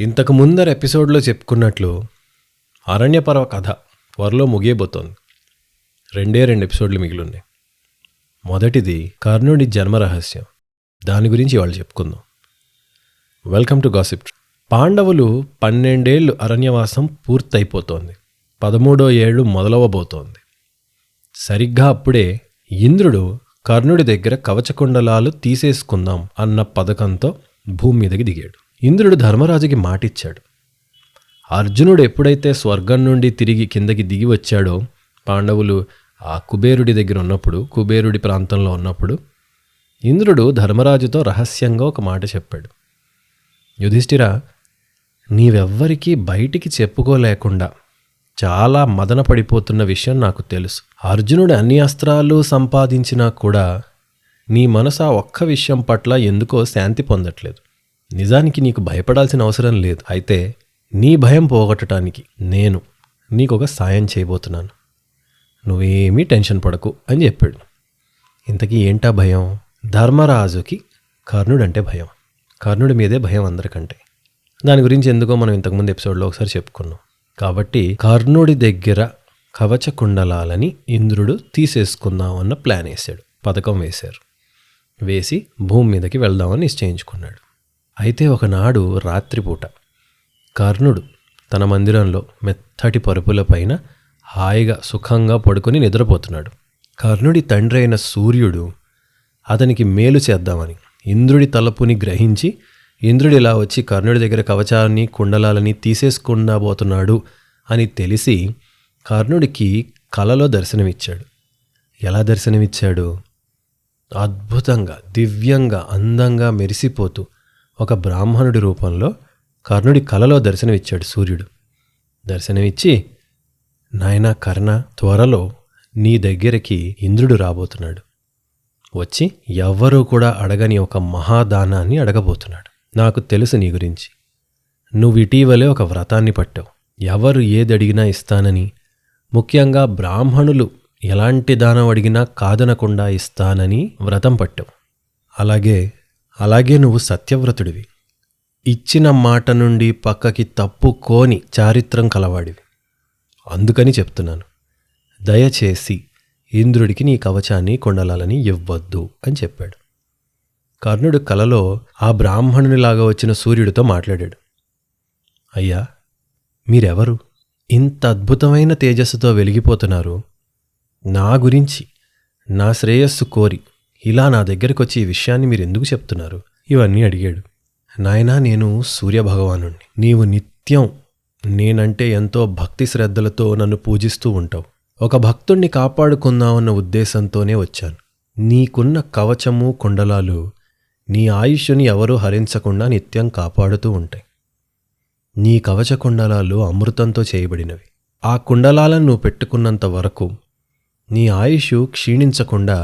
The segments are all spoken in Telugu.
ఇంతకు ముందర ఎపిసోడ్లో చెప్పుకున్నట్లు అరణ్యపర్వ కథ త్వరలో ముగియబోతోంది. 2 ఎపిసోడ్లు మిగిలిన్నాయి. మొదటిది కర్ణుడి జన్మరహస్యం. దాని గురించి ఇవాళ చెప్పుకుందాం. Welcome to gossip. పాండవులు 12 ఏళ్ళు అరణ్యవాసం పూర్తయిపోతోంది. 13వ ఏళ్ళు మొదలవబోతోంది. సరిగ్గా అప్పుడే ఇంద్రుడు కర్ణుడి దగ్గర కవచకుండలాలు తీసేసుకుందాం అన్న పథకంతో భూమి మీదకి దిగాడు. ఇంద్రుడు ధర్మరాజుకి మాటిచ్చాడు. అర్జునుడు ఎప్పుడైతే స్వర్గం నుండి తిరిగి కిందకి దిగి వచ్చాడో, పాండవులు ఆ కుబేరుడి దగ్గర ఉన్నప్పుడు, కుబేరుడి ప్రాంతంలో ఉన్నప్పుడు, ఇంద్రుడు ధర్మరాజుతో రహస్యంగా ఒక మాట చెప్పాడు. యుధిష్ఠిరా, నీవెవ్వరికీ బయటికి చెప్పుకోలేకుండా చాలా మదన పడిపోతున్న విషయం నాకు తెలుసు. అర్జునుడు అన్ని అస్త్రాలు సంపాదించినా కూడా నీ మనసు ఆ ఒక్క విషయం పట్ల ఎందుకో శాంతి పొందట్లేదు. నిజానికి నీకు భయపడాల్సిన అవసరం లేదు. అయితే నీ భయం పోగొట్టడానికి నేను నీకొక సాయం చేయబోతున్నాను. నువ్వేమీ టెన్షన్ పడకు అని చెప్పాడు. ఇంతకీ ఏంటా భయం? ధర్మరాజుకి కర్ణుడంటే భయం. కర్ణుడి మీదే భయం అందరికంటే. దాని గురించి ఎందుకో మనం ఇంతకుముందు ఎపిసోడ్లో ఒకసారి చెప్పుకున్నాం. కాబట్టి కర్ణుడి దగ్గర కవచ కుండలాలని ఇంద్రుడు తీసేసుకుందామన్న ప్లాన్ వేశాడు, పథకం వేశారు. వేసి భూమి మీదకి వెళ్దామని నిశ్చయించుకున్నాడు. అయితే ఒకనాడు రాత్రిపూట కర్ణుడు తన మందిరంలో మెత్తటి పరుపులపైన హాయిగా సుఖంగా పడుకొని నిద్రపోతున్నాడు. కర్ణుడి తండ్రి అయిన సూర్యుడు అతనికి మేలు చేద్దామని ఇంద్రుడి తలపుని గ్రహించి, ఇంద్రుడు ఇలా వచ్చి కర్ణుడి దగ్గర కవచాన్ని కుండలాలని తీసేసుకుండబోతున్నాడు అని తెలిసి కర్ణుడికి కలలో దర్శనమిచ్చాడు. ఎలా దర్శనమిచ్చాడు? అద్భుతంగా, దివ్యంగా, అందంగా మెరిసిపోతూ ఒక బ్రాహ్మణుడి రూపంలో కర్ణుడి కలలో దర్శనమిచ్చాడు సూర్యుడు. దర్శనమిచ్చి, నాయనా కర్ణ, త్వరలో నీ దగ్గరికి ఇంద్రుడు రాబోతున్నాడు. వచ్చి ఎవ్వరూ కూడా అడగని ఒక మహాదానాన్ని అడగబోతున్నాడు. నాకు తెలుసు నీ గురించి. నువ్వు ఇటీవలే ఒక వ్రతాన్ని పట్టావు. ఎవరు ఏది అడిగినా ఇస్తానని, ముఖ్యంగా బ్రాహ్మణులు ఎలాంటి దానం అడిగినా కాదనకుండా ఇస్తానని వ్రతం పట్టావు. అలాగే నువ్వు సత్యవ్రతుడివి. ఇచ్చిన మాట నుండి పక్కకి తప్పుకోని చారిత్రం కలవాడివి. అందుకని చెప్తున్నాను, దయచేసి ఇంద్రుడికి నీ కవచాన్ని కుండలాలని ఇవ్వద్దు అని చెప్పాడు. కర్ణుడు కలలో ఆ బ్రాహ్మణునిలాగా వచ్చిన సూర్యుడితో మాట్లాడాడు. అయ్యా, మీరెవరు? ఇంత అద్భుతమైన తేజస్సుతో వెలిగిపోతున్నారు. నా గురించి, నా శ్రేయస్సు కోరి ఇలా నా దగ్గరికి వచ్చి ఈ విషయాన్ని మీరు ఎందుకు చెప్తున్నారు? ఇవన్నీ అడిగాడు. నాయనా, నేను సూర్యభగవానుణ్ణి. నీవు నిత్యం నేనంటే ఎంతో భక్తి శ్రద్ధలతో నన్ను పూజిస్తూ ఉంటావు. ఒక భక్తుణ్ణి కాపాడుకుందామన్న ఉద్దేశంతోనే వచ్చాను. నీకున్న కవచము కుండలాలు నీ ఆయుష్ని ఎవరూ హరించకుండా నిత్యం కాపాడుతూ ఉంటాయి. నీ కవచ కుండలాలు అమృతంతో చేయబడినవి. ఆ కుండలాలను నువ్వు పెట్టుకున్నంత వరకు నీ ఆయుష్ క్షీణించకుండా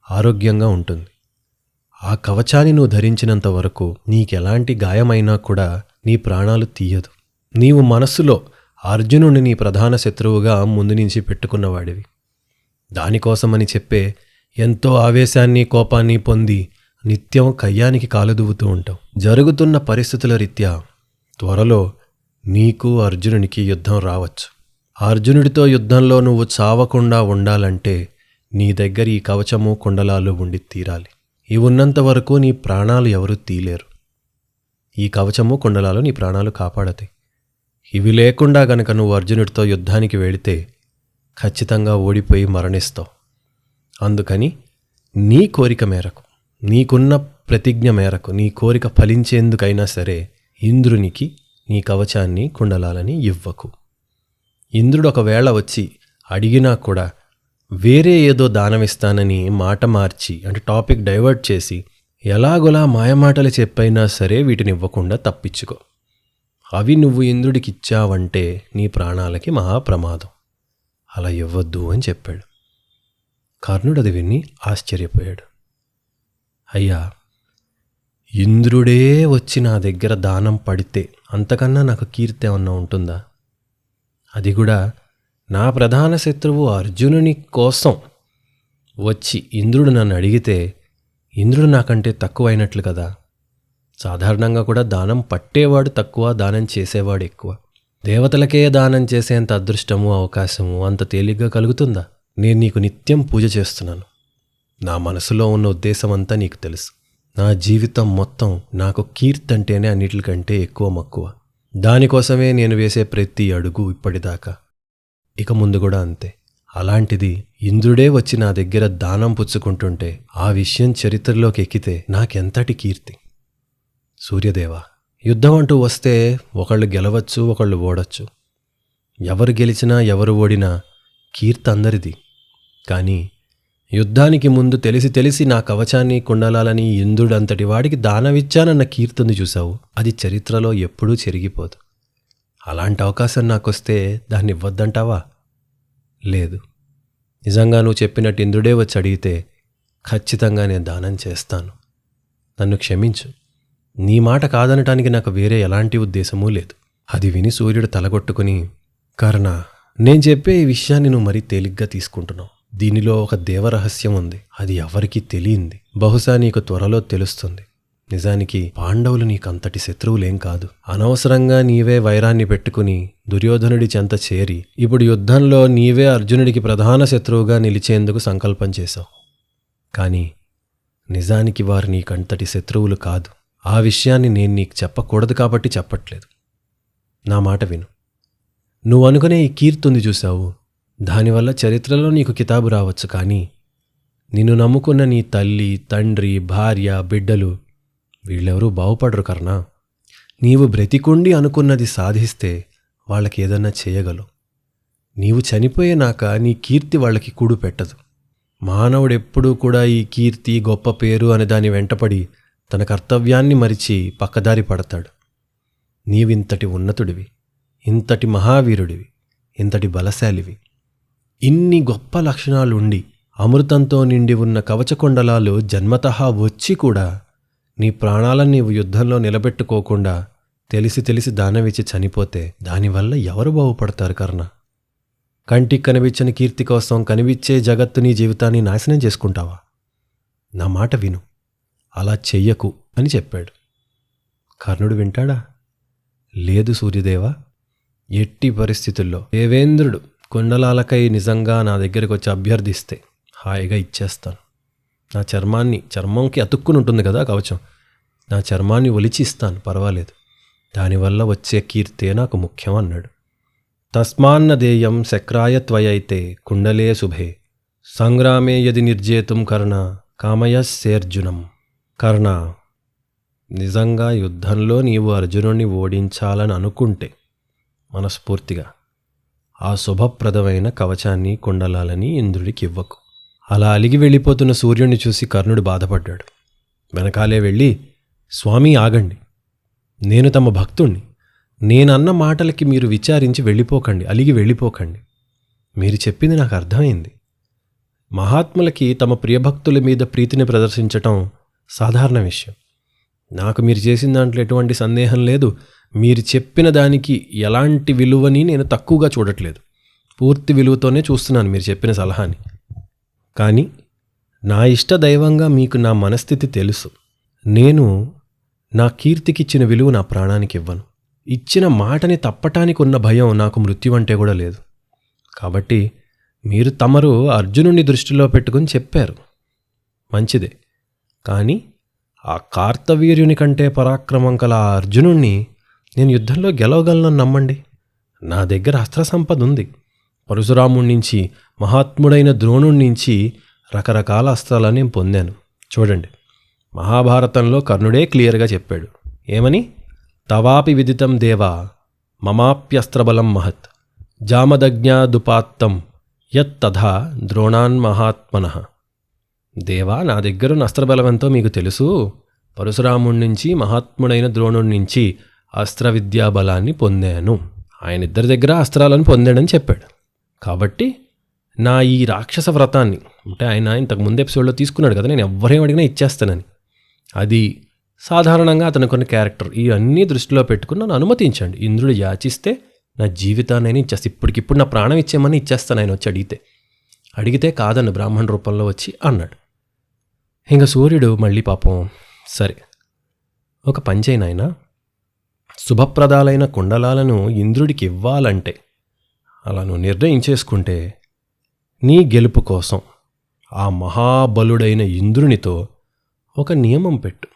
ఆరోగ్యంగా ఉంటుంది. ఆ కవచాన్ని నువ్వు ధరించినంత వరకు నీకెలాంటి గాయమైనా కూడా నీ ప్రాణాలు తీయదు. నీవు మనస్సులో అర్జునుడిని నీ ప్రధాన శత్రువుగా ముందు నుంచి పెట్టుకున్నవాడివి. దానికోసమని చెప్పే ఎంతో ఆవేశాన్ని, కోపాన్ని పొంది నిత్యం కయ్యానికి కాలుదువ్వుతూ ఉంటావు. జరుగుతున్న పరిస్థితుల రీత్యా త్వరలో నీకు అర్జునునికి యుద్ధం రావచ్చు. అర్జునుడితో యుద్ధంలో నువ్వు చావకుండా ఉండాలంటే నీ దగ్గర ఈ కవచము కుండలాలు ఉండి తీరాలి. ఇవి ఉన్నంత వరకు నీ ప్రాణాలు ఎవరూ తీలేరు. ఈ కవచము కుండలాలు నీ ప్రాణాలు కాపాడతాయి. ఇవి లేకుండా గనక నువ్వు అర్జునుడితో యుద్ధానికి వెళితే ఖచ్చితంగా ఓడిపోయి మరణిస్తావు. అందుకని నీ కోరిక మేరకు, నీకున్న ప్రతిజ్ఞ మేరకు, నీ కోరిక ఫలించేందుకైనా సరే ఇంద్రునికి నీ కవచాన్ని కుండలాలని ఇవ్వకు. ఇంద్రుడు ఒకవేళ వచ్చి అడిగినా కూడా వేరే ఏదో దానమిస్తానని మాట మార్చి, అంటే టాపిక్ డైవర్ట్ చేసి ఎలాగోలా మాయమాటలు చెప్పైనా సరే వీటిని ఇవ్వకుండా తప్పించుకో. అవి నువ్వు ఇంద్రుడికి ఇచ్చావంటే నీ ప్రాణాలకి మహాప్రమాదం. అలా ఇవ్వద్దు అని చెప్పాడు. కర్ణుడు అది విని ఆశ్చర్యపోయాడు. అయ్యా, ఇంద్రుడే వచ్చి నా దగ్గర దానం పడితే అంతకన్నా నాకు కీర్తి ఏమన్నా ఉంటుందా? అది కూడా నా ప్రధాన శత్రువు అర్జునుని కోసం వచ్చి ఇంద్రుడు నన్ను అడిగితే ఇంద్రుడు నాకంటే తక్కువైనట్లు కదా. సాధారణంగా కూడా దానం పట్టేవాడు తక్కువ, దానం చేసేవాడు ఎక్కువ. దేవతలకే దానం చేసేంత అదృష్టము, అవకాశము అంత తేలిగ్గా కలుగుతుందా? నేను నీకు నిత్యం పూజ చేస్తున్నాను. నా మనసులో ఉన్న ఉద్దేశం అంతా నీకు తెలుసు. నా జీవితం మొత్తం నాకు కీర్తి అంటేనే అన్నిటికంటే ఎక్కువ మక్కువ. దానికోసమే నేను వేసే ప్రతి అడుగు ఇప్పటిదాకా, ఇక ముందు కూడా అంతే. అలాంటిది ఇంద్రుడే వచ్చి నా దగ్గర దానం పుచ్చుకుంటుంటే ఆ విషయం చరిత్రలోకి ఎక్కితే నాకెంతటి కీర్తి. సూర్యదేవా, యుద్ధం అంటూ వస్తే ఒకళ్ళు గెలవచ్చు, ఒకళ్ళు ఓడచ్చు. ఎవరు గెలిచినా ఎవరు ఓడినా కీర్తి అందరిది. కానీ యుద్ధానికి ముందు తెలిసి నా కవచాన్ని, కుండలాలని ఇంద్రుడంతటి వాడికి దానమిచ్చానన్న కీర్తిని చూశావు. అది చరిత్రలో ఎప్పుడూ చెరిగిపోదు. అలాంటి అవకాశం నాకొస్తే దాన్ని ఇవ్వద్దంటావా? లేదు. నిజంగా నువ్వు చెప్పినట్టు ఇంద్రుడే వచ్చి అడిగితే ఖచ్చితంగా నేను దానం చేస్తాను. నన్ను క్షమించు. నీ మాట కాదనటానికి నాకు వేరే ఎలాంటి ఉద్దేశమూ లేదు. అది విని సూర్యుడు తలగొట్టుకుని, కర్ణ, నేను చెప్పే ఈ విషయాన్ని నువ్వు మరీ తేలిగ్గా తీసుకుంటున్నావు. దీనిలో ఒక దేవరహస్యం ఉంది. అది ఎవరికీ తెలియంది. బహుశా నీకు త్వరలో తెలుస్తుంది. నిజానికి పాండవులు నీకంతటి శత్రువులేం కాదు. అనవసరంగా నీవే వైరాన్ని పెట్టుకుని దుర్యోధనుడి చెంత చేరి ఇప్పుడు యుద్ధంలో నీవే అర్జునుడికి ప్రధాన శత్రువుగా నిలిచేందుకు సంకల్పం చేశావు. కానీ నిజానికి వారు నీకంతటి శత్రువులు కాదు. ఆ విషయాన్ని నేను నీకు చెప్పకూడదు కాబట్టి చెప్పట్లేదు. నా మాట విను. నువ్వు అనుకునే ఈ కీర్తి ఉంది చూశావు, దానివల్ల చరిత్రలో నీకు కితాబు రావచ్చు. కానీ నిన్ను నమ్ముకున్న నీ తల్లి, తండ్రి, భార్య, బిడ్డలు వీళ్ళెవరూ బాగుపడరు కర్ణ. నీవు బ్రతికుండి అనుకున్నది సాధిస్తే వాళ్ళకి ఏదన్నా చేయగలవు. నీవు చనిపోయేనాక నీ కీర్తి వాళ్ళకి కూడు పెట్టదు. మానవుడెప్పుడూ కూడా ఈ కీర్తి, గొప్ప పేరు అనే దాని వెంటపడి తన కర్తవ్యాన్ని మరిచి పక్కదారి పడతాడు. నీవింతటి ఉన్నతుడివి, ఇంతటి మహావీరుడివి, ఇంతటి బలశాలివి, ఇన్ని గొప్ప లక్షణాలుండి అమృతంతో నిండి ఉన్న కవచకొండలాలు జన్మతహా వచ్చి కూడా నీ ప్రాణాలను నీవు యుద్ధంలో నిలబెట్టుకోకుండా తెలిసి దానమిచ్చి చనిపోతే దానివల్ల ఎవరు బాగుపడతారు కర్ణ? కంటికి కనిపించని కీర్తి కోసం కనిపించే జగత్తు నీ జీవితాన్ని నాశనం చేసుకుంటావా? నా మాట విను, అలా చెయ్యకు అని చెప్పాడు. కర్ణుడు వింటాడా? లేదు సూర్యదేవా, ఎట్టి పరిస్థితుల్లో దేవేంద్రుడు కుండలాలకై నిజంగా నా దగ్గరికి వచ్చి అభ్యర్థిస్తే హాయిగా ఇచ్చేస్తాను. నా చర్మంకి అతుక్కుని ఉంటుంది కదా కవచం, నా చర్మాన్ని ఒలిచి ఇస్తాను, పర్వాలేదు. దానివల్ల వచ్చే కీర్తే నాకు ముఖ్యం అన్నాడు. తస్మాన్న దేయం శక్రాయ త్వయైతే కుండలే శుభే సంగ్రామే యది నిర్జేతుం కర్ణ కామయస్సేర్జునం. కర్ణ, నిజంగా యుద్ధంలో నీవు అర్జునుడిని ఓడించాలని అనుకుంటే మనస్ఫూర్తిగా ఆ శుభప్రదమైన కవచాన్ని, కుండలాలని ఇంద్రుడికి ఇవ్వకు. అలా అలిగి వెళ్ళిపోతున్న సూర్యుడిని చూసి కర్ణుడు బాధపడ్డాడు. వెనకాలే వెళ్ళి, స్వామి ఆగండి, నేను తమ భక్తుణ్ణి. నేనన్న మాటలకి మీరు విచారించి వెళ్ళిపోకండి, అలిగి వెళ్ళిపోకండి. మీరు చెప్పింది నాకు అర్థమైంది. మహాత్ములకి తమ ప్రియభక్తుల మీద ప్రీతిని ప్రదర్శించటం సాధారణ విషయం. నాకు మీరు చేసిన దాంట్లో ఎటువంటి సందేహం లేదు. మీరు చెప్పిన దానికి ఎలాంటి విలువని నేను తక్కువగా చూడట్లేదు. పూర్తి విలువతోనే చూస్తున్నాను మీరు చెప్పిన సలహాని. కానీ నా ఇష్ట దైవంగా మీకు నా మనస్థితి తెలుసు. నేను నా కీర్తికిచ్చిన విలువ నా ప్రాణానికి ఇవ్వను. ఇచ్చిన మాటని తప్పటానికి ఉన్న భయం నాకు మృత్యు అంటే కూడా లేదు. కాబట్టి తమరు అర్జునుడిని దృష్టిలో పెట్టుకుని చెప్పారు, మంచిదే. కానీ ఆ కార్తవీర్యుని కంటే పరాక్రమం కల ఆ అర్జునుణ్ణి నేను యుద్ధంలో గెలవగలను నమ్మండి. నా దగ్గర అస్త్ర సంపద ఉంది. పరశురాముడి నుంచి, మహాత్ముడైన ద్రోణుడి నుంచి రకరకాల అస్త్రాలను నేను పొందాను. చూడండి, మహాభారతంలో కర్ణుడే క్లియర్గా చెప్పాడు. ఏమని? తవాపి విదితం దేవా మమాప్యస్త్రబలం మహత్ జామదజ్ఞాదుపాత్తం యత్తథా ద్రోణాన్ మహాత్మనః. దేవా, నా దగ్గరున్న అస్త్రబలమెంతో మీకు తెలుసు. పరశురాముడి నుంచి, మహాత్ముడైన ద్రోణుడి నుంచి అస్త్ర విద్యా బలాన్ని పొందాను. ఆయన ఇద్దరి దగ్గర అస్త్రాలను పొందాడని చెప్పాడు. కాబట్టి నా ఈ రాక్షస వ్రతాన్ని, అంటే ఆయన ఇంతకు ముందు ఎపిసోడ్లో తీసుకున్నాడు కదా, నేను ఎవరేం అడిగినా ఇచ్చేస్తానని, అది సాధారణంగా అతను కొన్ని క్యారెక్టర్ ఇవన్నీ దృష్టిలో పెట్టుకుని నన్ను అనుమతించండి. ఇంద్రుడు యాచిస్తే నా జీవితాన్ని అయినా ఇచ్చేస్తా. ఇప్పటికిప్పుడు నా ప్రాణం ఇచ్చేయమని ఇచ్చేస్తాను ఆయన వచ్చి అడిగితే కాదన్న బ్రాహ్మణ రూపంలో వచ్చి అన్నాడు. ఇంకా సూర్యుడు మళ్ళీ పాపం, సరే ఒక పంచైన ఆయన శుభప్రదాలైన కుండలాలను ఇంద్రుడికి ఇవ్వాలంటే అలా నువ్వు నిర్ణయించేసుకుంటే నీ గెలుపు కోసం ఆ మహాబలుడైన ఇంద్రునితో ఒక నియమం పెట్టు.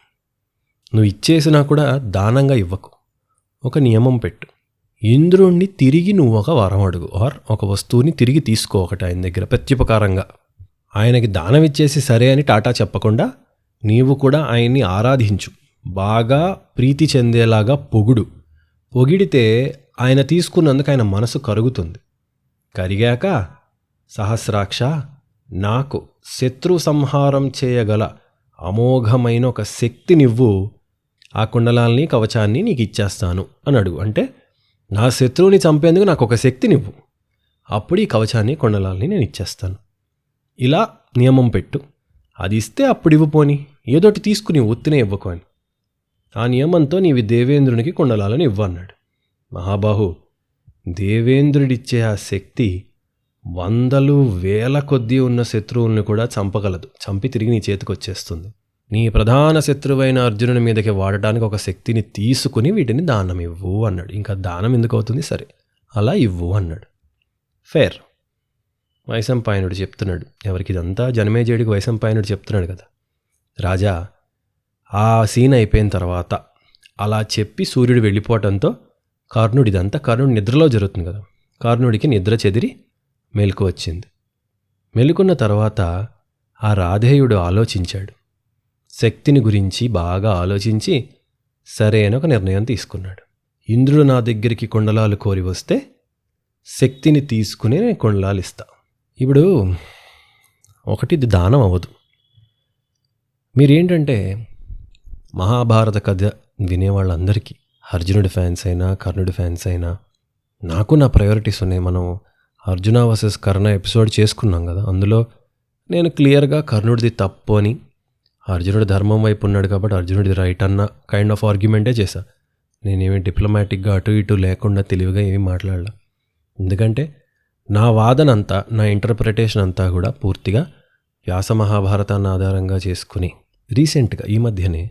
నువ్వు ఇచ్చేసినా కూడా దానంగా ఇవ్వకు. ఒక నియమం పెట్టు. ఇంద్రుణ్ణి తిరిగి నువ్వు ఒక వరం అడుగు, ఆర్ ఒక వస్తువుని తిరిగి తీసుకో ఒకటి ఆయన దగ్గర ప్రత్యుపకారంగా. ఆయనకి దానం ఇచ్చేసి సరే అని టాటా చెప్పకుండా నీవు కూడా ఆయన్ని ఆరాధించు, బాగా ప్రీతి చెందేలాగా పొగిడితే ఆయన తీసుకున్నందుకు ఆయన మనసు కరుగుతుంది. కరిగాక సహస్రాక్ష, నాకు శత్రు సంహారం చేయగల అమోఘమైన ఒక శక్తినివ్వు, ఆ కుండలాల్ని కవచాన్ని నీకు ఇచ్చేస్తాను అని అడుగు. అంటే నా శత్రువుని చంపేందుకు నాకు ఒక శక్తినివ్వు, అప్పుడు ఈ కవచాన్ని కుండలాల్ని నేను ఇచ్చేస్తాను. ఇలా నియమం పెట్టు. అది ఇస్తే అప్పుడు ఇవ్వపోని, ఏదోటి తీసుకుని ఒత్తినే ఇవ్వకు అని. ఆ నియమంతో నీవి దేవేంద్రునికి కుండలాలను ఇవ్వన్నాడు. మహాబాహు, దేవేంద్రుడిచ్చే ఆ శక్తి వందలు వేల కొద్దీ ఉన్న శత్రువుల్ని కూడా చంపగలదు. చంపి తిరిగి నీ చేతికి వచ్చేస్తుంది. నీ ప్రధాన శత్రువైన అర్జునుని మీదకి వాడటానికి ఒక శక్తిని తీసుకుని వీటిని దానం ఇవ్వు అన్నాడు. ఇంకా దానం ఎందుకు అవుతుంది, సరే అలా ఇవ్వు అన్నాడు. ఫేర్. వైశంపాయనుడు చెప్తున్నాడు. ఎవరికి ఇదంతా జనమేజయుడికి వైశంపాయనుడు చెప్తున్నాడు కదా, రాజా ఆ సీన్ అయిపోయిన తర్వాత అలా చెప్పి సూర్యుడు వెళ్ళిపోవటంతో కర్ణుడు నిద్రలో జరుగుతుంది కదా, కర్ణుడికి నిద్ర చెదిరి మెలకు వచ్చింది. మెలుకున్న తర్వాత ఆ రాధేయుడు ఆలోచించాడు. శక్తిని గురించి బాగా ఆలోచించి సరైన ఒక నిర్ణయం తీసుకున్నాడు. ఇంద్రుడు నా దగ్గరికి కుండలాలు కోరి వస్తే శక్తిని తీసుకుని నేను కుండలాలు ఇస్తా. ఇప్పుడు ఒకటి, ఇది దానం అవ్వదు. మీరేంటంటే మహాభారత కథ వినేవాళ్ళందరికీ, అర్జునుడి ఫ్యాన్స్ అయినా కర్ణుడి ఫ్యాన్స్ అయినా, నాకు నా ప్రయారిటీస్ ఉన్నాయి. మనం అర్జున వర్సెస్ కర్ణ ఎపిసోడ్ చేసుకున్నాం కదా, అందులో నేను క్లియర్గా కర్ణుడిది తప్పు అని, అర్జునుడు ధర్మం వైపు ఉన్నాడు కాబట్టి అర్జునుడిది రైట్ అన్న కైండ్ ఆఫ్ ఆర్గ్యుమెంటే చేశా. నేనేమి డిప్లొమాటిక్గా అటు ఇటు లేకుండా తెలివిగా ఏమీ మాట్లాడలా. ఎందుకంటే నా వాదన అంతా, నా ఇంటర్ప్రిటేషన్ అంతా కూడా పూర్తిగా వ్యాస మహాభారతాన్ని ఆధారంగా చేసుకుని, రీసెంట్గా ఈ మధ్యనే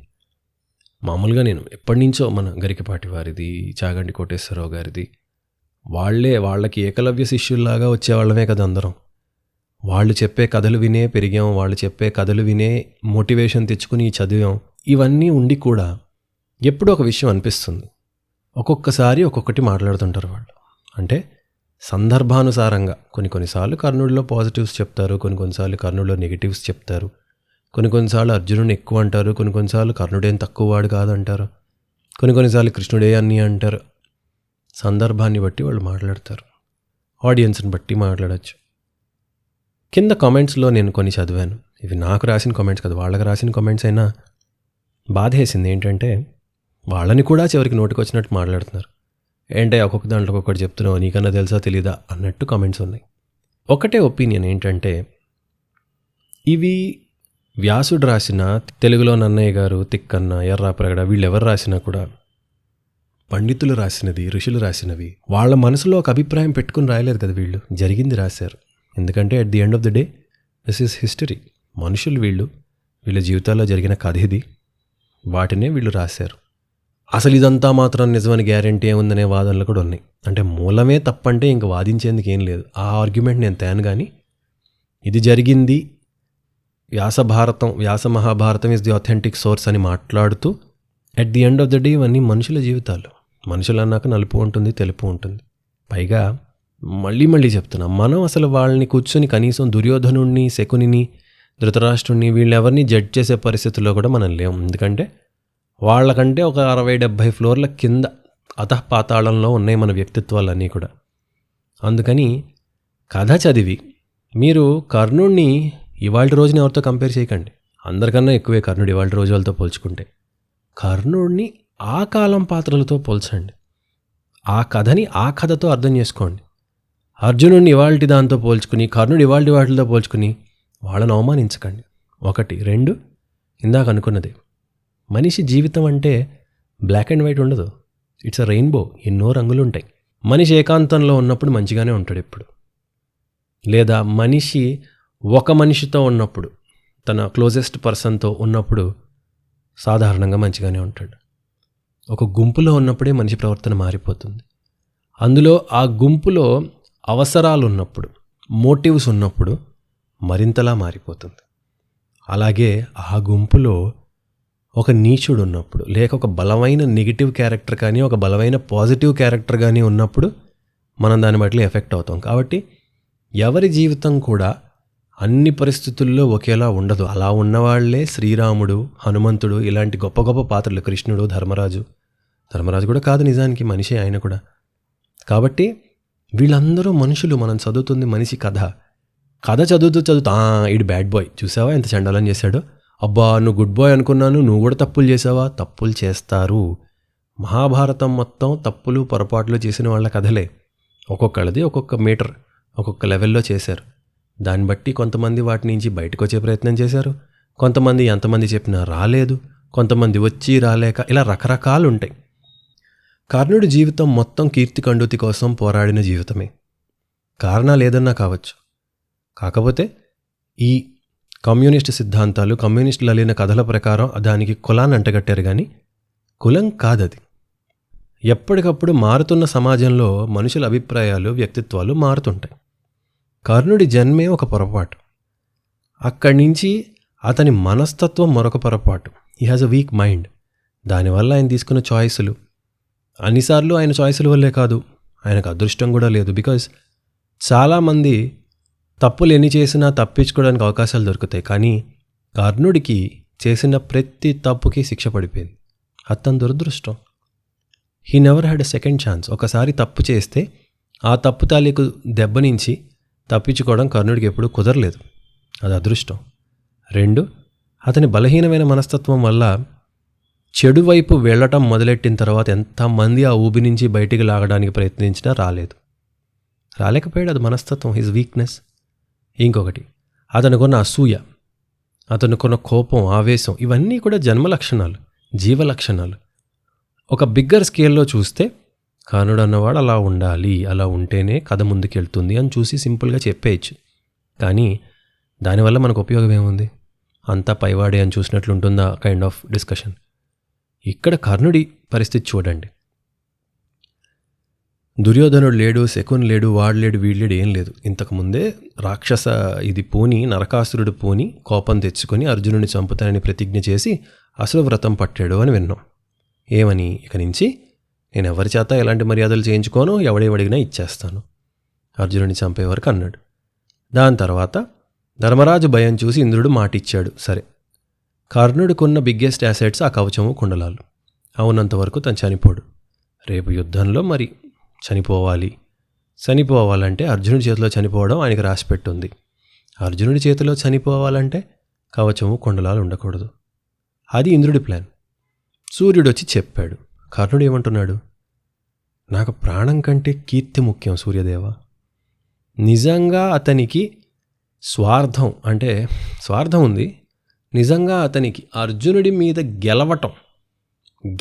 మామూలుగా నేను ఎప్పటి నుంచో మన గరికపాటి వారిది, చాగంటి కోటేశ్వరరావు గారిది, వాళ్ళకి ఏకలవ్య శిష్యుల్లాగా వచ్చేవాళ్ళమే కదా అందరం. వాళ్ళు చెప్పే కథలు వినే పెరిగాం, వాళ్ళు చెప్పే కథలు వినే మోటివేషన్ తెచ్చుకుని చదివాం. ఇవన్నీ ఉండి కూడా ఎప్పుడూ ఒక విషయం అనిపిస్తుంది, ఒక్కొక్కసారి ఒక్కొక్కటి మాట్లాడుతుంటారు వాళ్ళు. అంటే సందర్భానుసారంగా కొన్నిసార్లు కర్ణుడిలో పాజిటివ్స్ చెప్తారు, కొన్నిసార్లు కర్ణుడిలో నెగిటివ్స్ చెప్తారు, కొన్నిసార్లు అర్జునుడిని ఎక్కువ అంటారు, కొన్నిసార్లు కర్ణుడేం తక్కువ వాడు కాదంటారు, కొన్నిసార్లు కృష్ణుడే అన్నీ అంటారు. సందర్భాన్ని బట్టి వాళ్ళు మాట్లాడతారు, ఆడియన్స్ని బట్టి మాట్లాడచ్చు. కింద కామెంట్స్లో నేను కొన్ని చదివాను. ఇవి నాకు రాసిన కామెంట్స్ కదా, వాళ్ళకి రాసిన కామెంట్స్ అయినా బాధేసింది. ఏంటంటే వాళ్ళని కూడా చివరికి నోటికి వచ్చినట్టు మాట్లాడుతున్నారు. ఏంటంటే ఒక్కొక్క దాంట్లో ఒక్కొక్కటి చెప్తున్నావు, నీకన్నా తెలుసా తెలీదా అన్నట్టు కామెంట్స్ ఉన్నాయి. ఒకటే ఒపీనియన్ ఏంటంటే, ఇవి వ్యాసుడు రాసిన, తెలుగులో నన్నయ్య గారు, తిక్కన్న, ఎర్రాప్రగడ, వీళ్ళు ఎవరు రాసినా కూడా పండితులు రాసినది, ఋషులు రాసినవి, వాళ్ళ మనసులో ఒక అభిప్రాయం పెట్టుకుని రాయలేదు కదా, వీళ్ళు జరిగింది రాశారు. ఎందుకంటే at the end of the day this is history. మనుషులు వీళ్ళ జీవితాల్లో జరిగిన కథ ఇది, వాటినే వీళ్ళు రాశారు. అసలు ఇదంతా మాత్రం నిజమని గ్యారెంటీ ఏముందనే వాదనలు కూడా ఉన్నాయి. అంటే మూలమే తప్పంటే ఇంక వాదించేందుకు ఏం లేదు. ఆ ఆర్గ్యుమెంట్ నేను తేను. కానీ ఇది జరిగింది, Vyasa Mahabharatam is the authentic source అని మాట్లాడుతూ at the end of the day ఇవన్నీ మనుషుల జీవితాలు. మనుషులు అన్నాక నలుపు ఉంటుంది, తెలుపు ఉంటుంది. పైగా మళ్ళీ చెప్తున్నా, మనం అసలు వాళ్ళని కూర్చొని కనీసం దుర్యోధనుడిని, శకునిని, ధృతరాష్ట్రుడిని వీళ్ళెవరిని జడ్జ్ చేసే పరిస్థితుల్లో కూడా మనం లేము. ఎందుకంటే వాళ్ళకంటే ఒక 60-70 ఫ్లోర్ల కింద అధఃపాతాళంలో ఉన్నాయి మన వ్యక్తిత్వాలన్నీ కూడా. అందుకని కథ చదివి మీరు కర్ణుడిని ఇవాళ రోజున ఎవరితో కంపేర్ చేయకండి. అందరికన్నా ఎక్కువే కర్ణుడు ఇవాళ రోజు వాళ్ళతో పోల్చుకుంటే. కర్ణుడిని ఆ కాలం పాత్రలతో పోల్చండి, ఆ కథని ఆ కథతో అర్థం చేసుకోండి. అర్జునుడిని ఇవాళ దాంతో పోల్చుకుని, కర్ణుడు ఇవాళ వాటితో పోల్చుకుని వాళ్ళని అవమానించకండి. 1, 2 ఇందాక అనుకున్నది, మనిషి జీవితం అంటే బ్లాక్ అండ్ వైట్ ఉండదు. It's a rainbow. ఎన్నో రంగులు ఉంటాయి. మనిషి ఏకాంతంలో ఉన్నప్పుడు మంచిగానే ఉంటాడు ఎప్పుడు, లేదా మనిషి ఒక మనిషితో ఉన్నప్పుడు, తన క్లోజెస్ట్ పర్సన్తో ఉన్నప్పుడు సాధారణంగా మంచిగానే ఉంటాడు. ఒక గుంపులో ఉన్నప్పుడే మనిషి ప్రవర్తన మారిపోతుంది. అందులో ఆ గుంపులో అవసరాలు ఉన్నప్పుడు, మోటివ్స్ ఉన్నప్పుడు మరింతలా మారిపోతుంది. అలాగే ఆ గుంపులో ఒక నీచుడు ఉన్నప్పుడు, లేక ఒక బలమైన నెగిటివ్ క్యారెక్టర్ కానీ ఒక బలమైన పాజిటివ్ క్యారెక్టర్ కానీ ఉన్నప్పుడు మనం దాన్ని బట్టి ఎఫెక్ట్ అవుతాం. కాబట్టి ఎవరి జీవితం కూడా అన్ని పరిస్థితుల్లో ఒకేలా ఉండదు. అలా ఉన్నవాళ్లే శ్రీరాముడు, హనుమంతుడు, ఇలాంటి గొప్ప గొప్ప పాత్రలు, కృష్ణుడు, ధర్మరాజు కూడా కాదు నిజానికి, మనిషి ఆయన కూడా. కాబట్టి వీళ్ళందరూ మనుషులు. మనం చదువుతుంది మనిషి కథ చదువుతూ ఈడు బ్యాడ్ బాయ్, చూసావా ఎంత చండాలం చేశాడో, అబ్బా నువ్వు గుడ్ బాయ్ అనుకున్నాను, నువ్వు కూడా తప్పులు చేసావా. తప్పులు చేస్తారు. మహాభారతం మొత్తం తప్పులు పొరపాట్లు చేసిన వాళ్ళ కథలే. ఒక్కొక్కళ్ళది ఒక్కొక్క మీటర్, ఒక్కొక్క లెవెల్లో చేశారు. దాన్ని బట్టి కొంతమంది వాటి నుంచి బయటకు వచ్చే ప్రయత్నం చేశారు, కొంతమంది ఎంతమంది చెప్పినా రాలేదు, కొంతమంది వచ్చి రాలేక, ఇలా రకరకాలు ఉంటాయి. కర్ణుడి జీవితం మొత్తం కీర్తి కండూతి కోసం పోరాడిన జీవితమే. కారణాలు ఏదన్నా కావచ్చు. కాకపోతే ఈ కమ్యూనిస్ట్ సిద్ధాంతాలు, కమ్యూనిస్టులు అలిన కథల ప్రకారం దానికి కులాన్ని అంటగట్టారు. కానీ కులం కాదది. ఎప్పటికప్పుడు మారుతున్న సమాజంలో మనుషుల అభిప్రాయాలు, వ్యక్తిత్వాలు మారుతుంటాయి. కర్ణుడి జన్మే ఒక పొరపాటు. అక్కడి నుంచి అతని మనస్తత్వం మరొక పొరపాటు. He has a week mind. దానివల్ల ఆయన తీసుకున్న చాయిస్లు, అన్నిసార్లు ఆయన చాయిస్ల వల్లే కాదు, ఆయనకు అదృష్టం కూడా లేదు. బికాజ్ చాలామంది తప్పులు ఎన్ని చేసినా తప్పించుకోవడానికి అవకాశాలు దొరుకుతాయి. కానీ కర్ణుడికి చేసిన ప్రతి తప్పుకి శిక్ష పడిపోయింది. అతని దురదృష్టం. He never had a second chance. ఒకసారి తప్పు చేస్తే ఆ తప్పు తాలూకు దెబ్బ నుంచి తప్పించుకోవడం కర్ణుడికి ఎప్పుడూ కుదరలేదు. అది అదృష్టం. 2, అతని బలహీనమైన మనస్తత్వం వల్ల చెడు వైపు వెళ్ళటం మొదలెట్టిన తర్వాత ఎంతమంది ఆ ఊబి నుంచి బయటికి లాగడానికి ప్రయత్నించినా రాలేకపోయాడు. అది మనస్తత్వం, హిజ్ వీక్నెస్. ఇంకొకటి, అతనుకున్న అసూయ, అతనుకున్న కోపం, ఆవేశం, ఇవన్నీ కూడా జన్మ లక్షణాలు, జీవ లక్షణాలు. ఒక బిగ్గర్ స్కేల్లో చూస్తే కర్ణుడు అన్నవాడు అలా ఉండాలి, అలా ఉంటేనే కథ ముందుకెళ్తుంది అని చూసి సింపుల్గా చెప్పేయచ్చు. కానీ దానివల్ల మనకు ఉపయోగం ఏముంది? అంతా పైవాడే అని చూసినట్లుంటుందా కైండ్ ఆఫ్ డిస్కషన్. ఇక్కడ కర్ణుడి పరిస్థితి చూడండి. దుర్యోధనుడు లేడు, శకుని లేడు, వాడు లేడు, వీడు లేడు, ఏం లేదు. ఇంతకుముందే రాక్షస ఇది పూని, నరకాసురుడు పూని కోపం తెచ్చుకొని అర్జునుడిని చంపుతానని ప్రతిజ్ఞ చేసి అసుర వ్రతం పట్టాడు అని విన్నాం. ఏమని? ఇక నుంచి నేను ఎవరి చేత ఎలాంటి మర్యాదలు చేయించుకోను, ఎవడేమడిగినా ఇచ్చేస్తాను, అర్జునుడిని చంపే వరకు అన్నాడు. దాని తర్వాత ధర్మరాజు భయం చూసి ఇంద్రుడు మాటిచ్చాడు. సరే, కర్ణుడికున్న బిగ్గెస్ట్ యాసెట్స్ ఆ కవచము, కుండలాలు. అవునంతవరకు తను చనిపోడు. రేపు యుద్ధంలో మరి చనిపోవాలంటే అర్జునుడి చేతిలో చనిపోవడం ఆయనకి రాసిపెట్టుంది. అర్జునుడి చేతిలో చనిపోవాలంటే కవచము, కుండలాలు ఉండకూడదు. అది ఇంద్రుడి ప్లాన్. సూర్యుడు వచ్చి చెప్పాడు. కర్ణుడు ఏమంటున్నాడు? నాకు ప్రాణం కంటే కీర్తి ముఖ్యం సూర్యదేవ. నిజంగా అతనికి స్వార్థం ఉంది. నిజంగా అతనికి అర్జునుడి మీద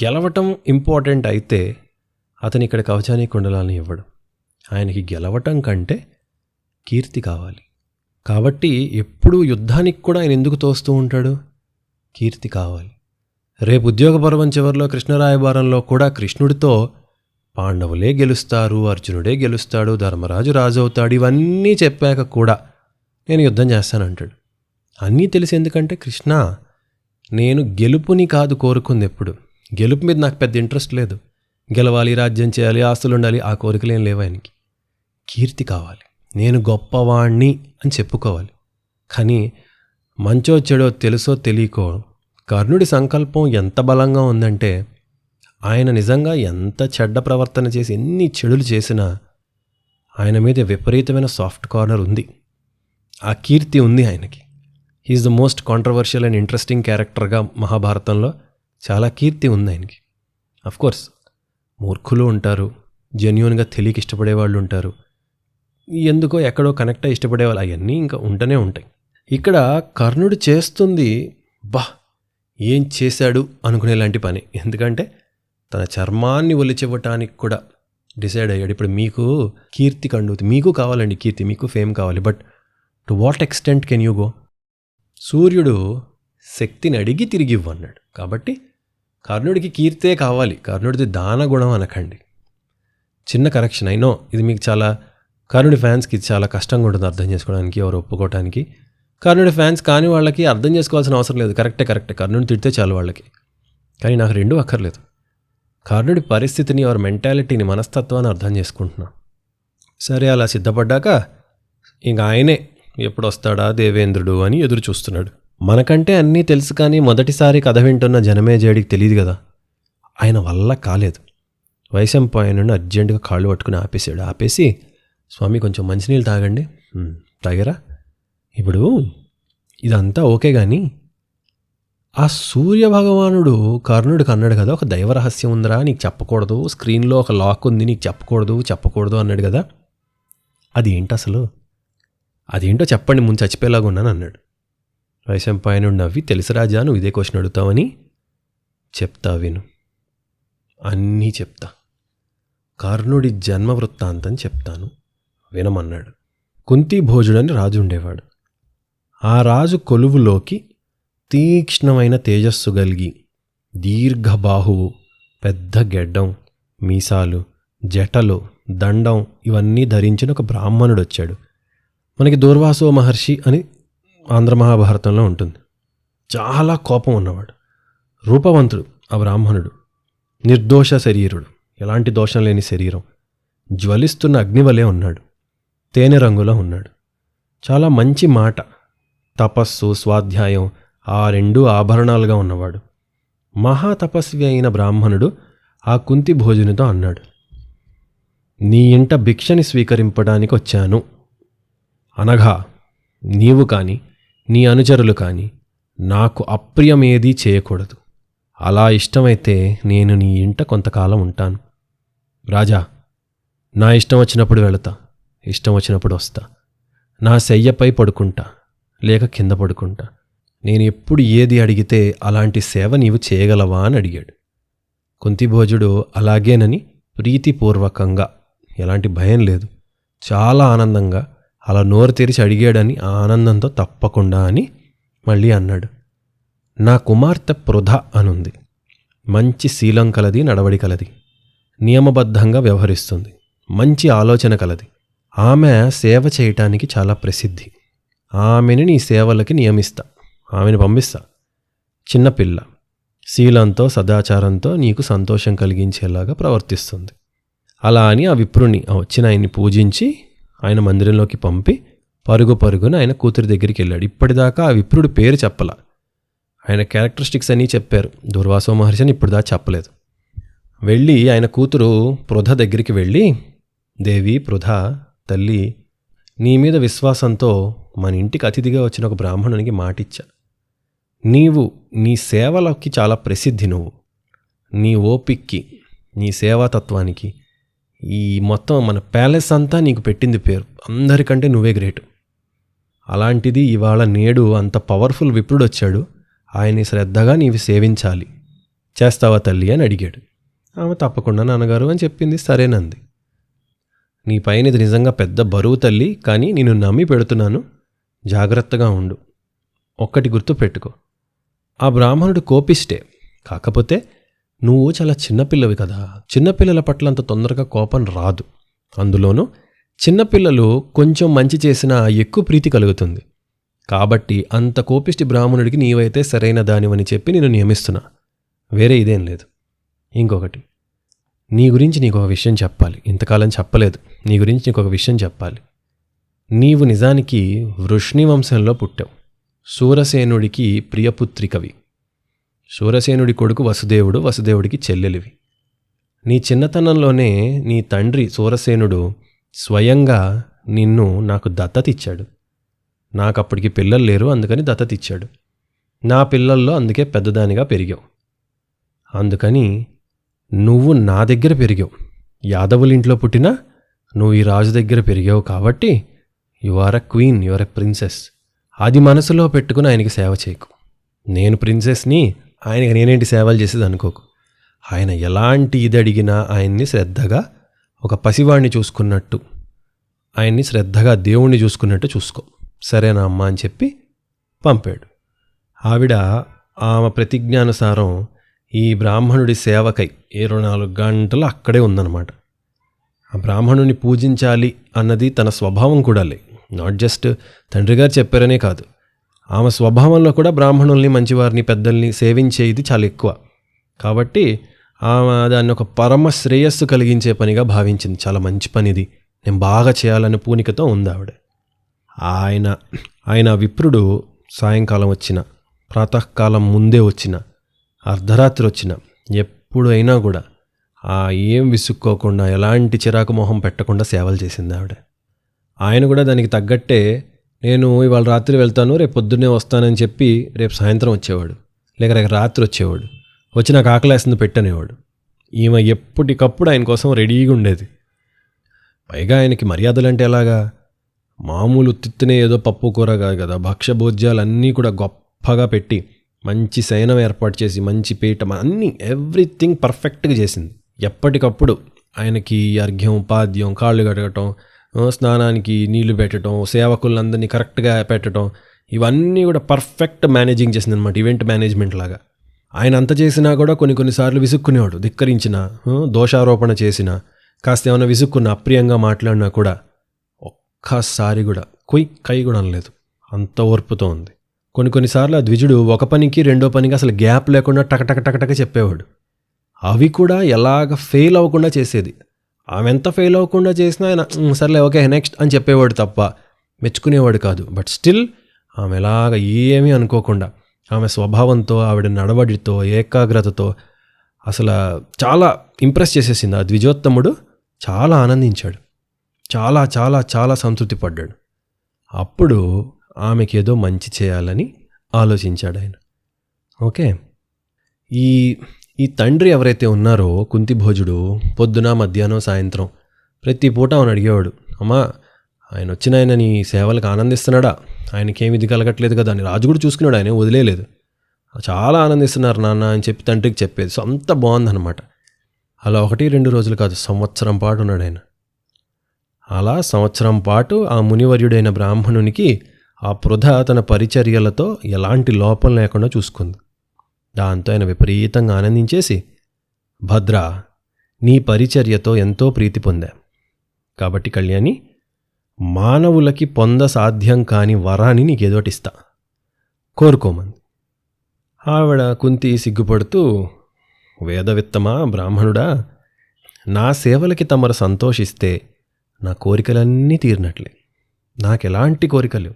గెలవటం ఇంపార్టెంట్ అయితే అతని ఇక్కడ కవచాన్ని, కుండలాన్ని ఇవ్వడు. ఆయనకి గెలవటం కంటే కీర్తి కావాలి. కాబట్టి ఎప్పుడూ యుద్ధానికి కూడా ఆయన ఎందుకు తోస్తూ ఉంటాడు? కీర్తి కావాలి. రేపు ఉద్యోగ పర్వం చివరిలో కృష్ణరాయబారంలో కూడా కృష్ణుడితో పాండవులే గెలుస్తారు, అర్జునుడే గెలుస్తాడు, ధర్మరాజు రాజు అవుతాడు, ఇవన్నీ చెప్పాక కూడా నేను యుద్ధం చేస్తానంటాడు. అన్నీ తెలిసి ఎందుకంటే, కృష్ణ నేను గెలుపుని కాదు కోరుకుంది. ఎప్పుడు గెలుపు మీద నాకు పెద్ద ఇంట్రెస్ట్ లేదు. గెలవాలి, రాజ్యం చేయాలి, ఆస్తులు ఉండాలి, ఆ కోరికలేం లేవు ఆయనకి. కీర్తి కావాలి, నేను గొప్పవాణ్ణి అని చెప్పుకోవాలి. కానీ మంచో చెడో తెలుసో తెలియకో కర్ణుడి సంకల్పం ఎంత బలంగా ఉందంటే, ఆయన నిజంగా ఎంత చెడ్డ ప్రవర్తన చేసి ఎన్ని చెడులు చేసినా ఆయన మీద విపరీతమైన సాఫ్ట్ కార్నర్ ఉంది. ఆ కీర్తి ఉంది ఆయనకి. He is the most controversial and interesting క్యారెక్టర్గా మహాభారతంలో చాలా కీర్తి ఉంది ఆయనకి. అఫ్కోర్స్ మూర్ఖులు ఉంటారు, జెన్యూన్గా తెలియక ఇష్టపడేవాళ్ళు ఉంటారు, ఎందుకో ఎక్కడో కనెక్ట్ అయ్యి ఇష్టపడేవాళ్ళు, అవన్నీ ఇంకా ఉంటూనే ఉంటాయి. ఇక్కడ కర్ణుడు చేస్తుంది ఏం చేశాడు అనుకునేలాంటి పని. ఎందుకంటే తన చర్మాన్ని ఒలిచివ్వటానికి కూడా డిసైడ్ అయ్యాడు. ఇప్పుడు మీకు కీర్తి కండుతుంది, మీకు కావాలండి కీర్తి, మీకు ఫేమ్ కావాలి, but to what extent can you go? సూర్యుడు శక్తిని అడిగి తిరిగి ఇవ్వన్నాడు. కాబట్టి కర్ణుడికి కీర్తే కావాలి, కర్ణుడిది దానగుణం అనకండి. చిన్న కరెక్షన్, అయినో ఇది మీకు చాలా కర్ణుడి ఫ్యాన్స్కి ఇది చాలా కష్టంగా ఉంటుంది అర్థం చేసుకోవడానికి, ఎవరు ఒప్పుకోవడానికి. కర్ణుడి ఫ్యాన్స్ కాని వాళ్ళకి అర్థం చేసుకోవాల్సిన అవసరం లేదు. కరెక్టే కర్ణుడిని తిడితే చాలు వాళ్ళకి. కానీ నాకు రెండూ అక్కర్లేదు. కర్ణుడి పరిస్థితిని, ఎవరి మెంటాలిటీని, మనస్తత్వాన్ని అర్థం చేసుకుంటున్నా. సరే, అలా సిద్ధపడ్డాక ఇంక ఆయనే ఎప్పుడు వస్తాడా దేవేంద్రుడు అని ఎదురు చూస్తున్నాడు. మనకంటే అన్నీ తెలుసు, కానీ మొదటిసారి కథ వింటున్న జనమేజయుడికి తెలియదు కదా. ఆయన వల్ల కాలేదు. వైశంపాయనుడిని అర్జెంటుగా కాళ్ళు పట్టుకుని ఆపేసాడు. ఆపేసి, స్వామి కొంచెం మంచినీళ్ళు తాగండి. తాగారా? ఇప్పుడు ఇదంతా ఓకే, కానీ ఆ సూర్యభగవానుడు కర్ణుడికి అన్నాడు కదా, ఒక దైవరహస్యం ఉందిరా, నీకు చెప్పకూడదు, స్క్రీన్లో ఒక లాక్ ఉంది, నీకు చెప్పకూడదు అన్నాడు కదా. అది ఏంటి అసలు? అదేంటో చెప్పండి, ముందు చచ్చిపోయేలాగా ఉన్నాను అన్నాడు. వైశంపాయనుడు నవ్వి, తెలుసు రాజా, నువ్వు ఇదే క్వశ్చన్ అడుగుతావని. చెప్తా విను, అన్నీ చెప్తా. కర్ణుడి జన్మ వృత్తాంతం చెప్తాను, వినమన్నాడు. కుంతిభోజుడని రాజు ఉండేవాడు. ఆ రాజు కొలువులోకి తీక్ష్ణమైన తేజస్సు కలిగి, దీర్ఘబాహువు, పెద్ద గెడ్డం, మీసాలు, జటలు, దండం ఇవన్నీ ధరించిన ఒక బ్రాహ్మణుడు వచ్చాడు. మనకి దూర్వాసో మహర్షి అని ఆంధ్ర మహాభారతంలో ఉంటుంది. చాలా కోపం ఉన్నవాడు, రూపవంతుడు ఆ బ్రాహ్మణుడు. నిర్దోష శరీరుడు, ఎలాంటి దోషం లేని శరీరం, జ్వలిస్తున్న అగ్నివలే ఉన్నాడు. తేనె రంగులో ఉన్నాడు. చాలా మంచి మాట, తపస్సు, స్వాధ్యాయం ఆ రెండు ఆభరణాలుగా ఉన్నవాడు. మహాతపస్వి అయిన బ్రాహ్మణుడు ఆ కుంతిభోజునితో అన్నాడు, నీ ఇంట భిక్షని స్వీకరింపడానికి వచ్చాను. అనగా నీవు కాని నీ అనుచరులు కాని నాకు అప్రియమేదీ చేయకూడదు. అలా ఇష్టమైతే నేను నీ ఇంట కొంతకాలం ఉంటాను. రాజా, నా ఇష్టం వచ్చినప్పుడు వెళతా, ఇష్టం వచ్చినప్పుడు వస్తా. నా శయ్యపై పడుకుంటా, లేక కింద పడుకుంటా. నేను ఎప్పుడు ఏది అడిగితే అలాంటి సేవ నీవు చేయగలవా అని అడిగాడు. కుంతిభోజుడు అలాగేనని ప్రీతిపూర్వకంగా, ఎలాంటి భయం లేదు, చాలా ఆనందంగా అలా నోరు తెరిచి అడిగాడని ఆ ఆనందంతో తప్పకుండా అని మళ్ళీ అన్నాడు. నా కుమార్తె పృథ అనుంది. మంచి శీలం కలది, నడవడి కలది, నియమబద్ధంగా వ్యవహరిస్తుంది, మంచి ఆలోచన కలది. ఆమె సేవ చేయటానికి చాలా ప్రసిద్ధి. ఆమెని నీ సేవలకి నియమిస్తా, ఆమెను పంపిస్తా. చిన్నపిల్ల, శీలంతో సదాచారంతో నీకు సంతోషం కలిగించేలాగా ప్రవర్తిస్తుంది. అలా అని ఆ విప్రుని, వచ్చిన ఆయన్ని పూజించి ఆయన మందిరంలోకి పంపి పరుగున ఆయన కూతురి దగ్గరికి వెళ్ళాడు. ఇప్పటిదాకా ఆ విప్రుడి పేరు చెప్పలా, ఆయన క్యారెక్టరిస్టిక్స్ అన్నీ చెప్పారు. దూర్వాసో మహర్షి అని ఇప్పటిదాకా చెప్పలేదు. వెళ్ళి ఆయన కూతురు పృథ దగ్గరికి వెళ్ళి, దేవి పృథ తల్లి, నీ మీద విశ్వాసంతో మన ఇంటికి అతిథిగా వచ్చిన ఒక బ్రాహ్మణునికి మాటిచ్చా. నీవు నీ సేవలకి చాలా ప్రసిద్ధి. నువ్వు నీ ఓపిక్కి, నీ సేవాతత్వానికి ఈ మొత్తం మన ప్యాలెస్ అంతా నీకు పెట్టింది పేరు. అందరికంటే నువ్వే గ్రేటు. అలాంటిది ఇవాళ నేడు అంత పవర్ఫుల్ విప్రుడు వచ్చాడు, ఆయన్ని శ్రద్ధగా నీవు సేవించాలి. చేస్తావా తల్లి అని అడిగాడు. ఆమె తప్పకుండా నాన్నగారు అని చెప్పింది. సరేనంది. నీ పైన ఇది నిజంగా పెద్ద బరువు తల్లి, కానీ నేను నమ్మి పెడుతున్నాను, జాగ్రత్తగా ఉండు. ఒక్కటి గుర్తు పెట్టుకో, ఆ బ్రాహ్మణుడు కోపిష్టే, కాకపోతే నువ్వు చాలా చిన్నపిల్లవి కదా, చిన్నపిల్లల పట్ల అంత తొందరగా కోపం రాదు. అందులోనూ చిన్నపిల్లలు కొంచెం మంచి చేసినా ఎక్కువ ప్రీతి కలుగుతుంది. కాబట్టి అంత కోపిష్టి బ్రాహ్మణుడికి నీవైతే సరైన దానివని చెప్పి నేను నియమిస్తున్నా, వేరే ఇదేం లేదు. ఇంకొకటి, నీ గురించి నీకు ఒక విషయం చెప్పాలి, ఇంతకాలం చెప్పలేదు. నీ గురించి నీకు ఒక విషయం చెప్పాలి. నీవు నిజానికి వృష్ణి వంశంలో పుట్టావు. సూరసేనుడికి ప్రియపుత్రికవి. సూరసేనుడి కొడుకు వసుదేవుడు, వసుదేవుడికి చెల్లెలివి. నీ చిన్నతనంలోనే నీ తండ్రి సూరసేనుడు స్వయంగా నిన్ను నాకు దత్తతిచ్చాడు. నాకు అప్పటికి పిల్లలు లేరు, అందుకని దత్తతిచ్చాడు. నా పిల్లల్లో అందుకే పెద్దదానిగా పెరిగావు. అందుకని నువ్వు నా దగ్గర పెరిగావు. యాదవులింట్లో పుట్టినా నువ్వు ఈ రాజు దగ్గర పెరిగావు కాబట్టి you are a queen, you are a princess. అది మనసులో పెట్టుకుని ఆయనకి సేవ చేయకు. నేను ప్రిన్సెస్ని, ఆయనకి నేనేంటి సేవలు చేసేది అనుకోకు. ఆయన ఎలాంటి ఇది అడిగినా ఆయన్ని శ్రద్ధగా ఒక పసివాడిని చూసుకున్నట్టు, ఆయన్ని శ్రద్ధగా దేవుణ్ణి చూసుకున్నట్టు చూసుకో, సరేనా అమ్మా అని చెప్పి పంపాడు. ఆవిడ ఆమె ప్రతిజ్ఞానుసారం ఈ బ్రాహ్మణుడి సేవకై 24 గంటలు అక్కడే ఉందన్నమాట. ఆ బ్రాహ్మణుని పూజించాలి అన్నది తన స్వభావం కూడా నాట్ జస్ట్ తండ్రి గారు చెప్పారనే కాదు, ఆమె స్వభావంలో కూడా బ్రాహ్మణుల్ని, మంచివారిని, పెద్దల్ని సేవించేది చాలా ఎక్కువ. కాబట్టి ఆమె దాన్ని ఒక పరమ శ్రేయస్సు కలిగించే పనిగా భావించింది. చాలా మంచి పని ఇది, నేను బాగా చేయాలనే పూనికతో ఉంది ఆవిడ. ఆయన విప్రుడు సాయంకాలం వచ్చిన, ప్రాతకాలం ముందే వచ్చిన, అర్ధరాత్రి వచ్చిన, ఎప్పుడైనా కూడా ఏం విసుక్కోకుండా, ఎలాంటి చిరాకు మొహం పెట్టకుండా సేవలు చేసింది ఆవిడ. ఆయన కూడా దానికి తగ్గట్టే, నేను ఇవాళ రాత్రి వెళ్తాను, రేపు పొద్దున్నే వస్తానని చెప్పి రేపు సాయంత్రం వచ్చేవాడు, లేక రేపు రాత్రి వచ్చేవాడు. వచ్చి నాకు ఆకలేస్తుంది పెట్టనేవాడు. ఈమె ఎప్పటికప్పుడు ఆయన కోసం రెడీగా ఉండేది. పైగా ఆయనకి మర్యాదలు అంటే ఎలాగా, మామూలు తిత్తినే ఏదో పప్పు కూర కాదు కదా, భక్ష్యభోజ్యాలన్నీ కూడా గొప్పగా పెట్టి, మంచి శయనం ఏర్పాటు చేసి, మంచి పీఠం, అన్నీ ఎవ్రీథింగ్ పర్ఫెక్ట్గా చేసింది. ఎప్పటికప్పుడు ఆయనకి అర్ఘ్యం, పాద్యం, కాళ్ళు కడగటం, స్నానానికి నీళ్లు పెట్టడం, సేవకులందరినీ కరెక్ట్గా పెట్టడం, ఇవన్నీ కూడా పర్ఫెక్ట్ మేనేజింగ్ చేసింది అనమాట, ఈవెంట్ మేనేజ్మెంట్ లాగా. ఆయన అంత చేసినా కూడా కొన్నిసార్లు విసుక్కునేవాడు. ధిక్కరించిన, దోషారోపణ చేసిన, కాస్త ఏమైనా విసుక్కున్న, అప్రియంగా మాట్లాడినా కూడా ఒక్కసారి కూడా కై కూడా అనలేదు. అంత ఓర్పుతో ఉంది. కొన్నిసార్లు ఆ ద్విజుడు ఒక పనికి రెండో పనికి అసలు గ్యాప్ లేకుండా టకటక చెప్పేవాడు. అవి కూడా ఎలాగ ఫెయిల్ అవ్వకుండా చేసేది. ఆమె ఎంత ఫెయిల్ అవ్వకుండా చేసినా ఆయన సర్లే ఓకే నెక్స్ట్ అని చెప్పేవాడు తప్ప మెచ్చుకునేవాడు కాదు. బట్ స్టిల్ ఆమె ఎలాగ ఏమీ అనుకోకుండా, ఆమె స్వభావంతో, ఆవిడ నడవడితో, ఏకాగ్రతతో అసలు చాలా ఇంప్రెస్ చేసేసింది. ఆ ద్విజోత్తముడు చాలా ఆనందించాడు, చాలా చాలా చాలా సంతృప్తి పడ్డాడు. అప్పుడు ఆమెకి ఏదో మంచి చేయాలని ఆలోచించాడు ఆయన. ఓకే, ఈ తండ్రి ఎవరైతే ఉన్నారో కుంతిభోజుడు, పొద్దున, మధ్యాహ్నం, సాయంత్రం ప్రతి పూట ఆమెను అడిగేవాడు, అమ్మా ఆయన వచ్చిన ఆయన నీ సేవలకు ఆనందిస్తున్నాడా, ఆయనకేమి ఇది కలగట్లేదు కదా అని. రాజు కూడా చూసుకున్నాడు, ఆయన వదిలేదు. చాలా ఆనందిస్తున్నారు నాన్న అని చెప్పి తండ్రికి చెప్పేది. సో అంత బాగుందన్నమాట. అలా 1-2 రోజులు కాదు, సంవత్సరం పాటు ఉన్నాడు ఆయన. అలా సంవత్సరం పాటు ఆ మునివర్యుడైన బ్రాహ్మణునికి ఆ పృథ తన పరిచర్యలతో ఎలాంటి లోపం లేకుండా చూసుకుంది. దాంతో ఆయన విపరీతంగా ఆనందించేసి, భద్ర నీ పరిచర్యతో ఎంతో ప్రీతి పొందా, కాబట్టి కళ్యాణి మానవులకి పొంద సాధ్యం కాని వరాన్ని నీకేదోటిస్తా, కోరుకోమంది. ఆవిడ కుంతి సిగ్గుపడుతూ, వేదవిత్తమా బ్రాహ్మణుడా, నా సేవలకి తమరు సంతోషిస్తే నా కోరికలన్నీ తీరినట్లే. నాకెలాంటి కోరికలు,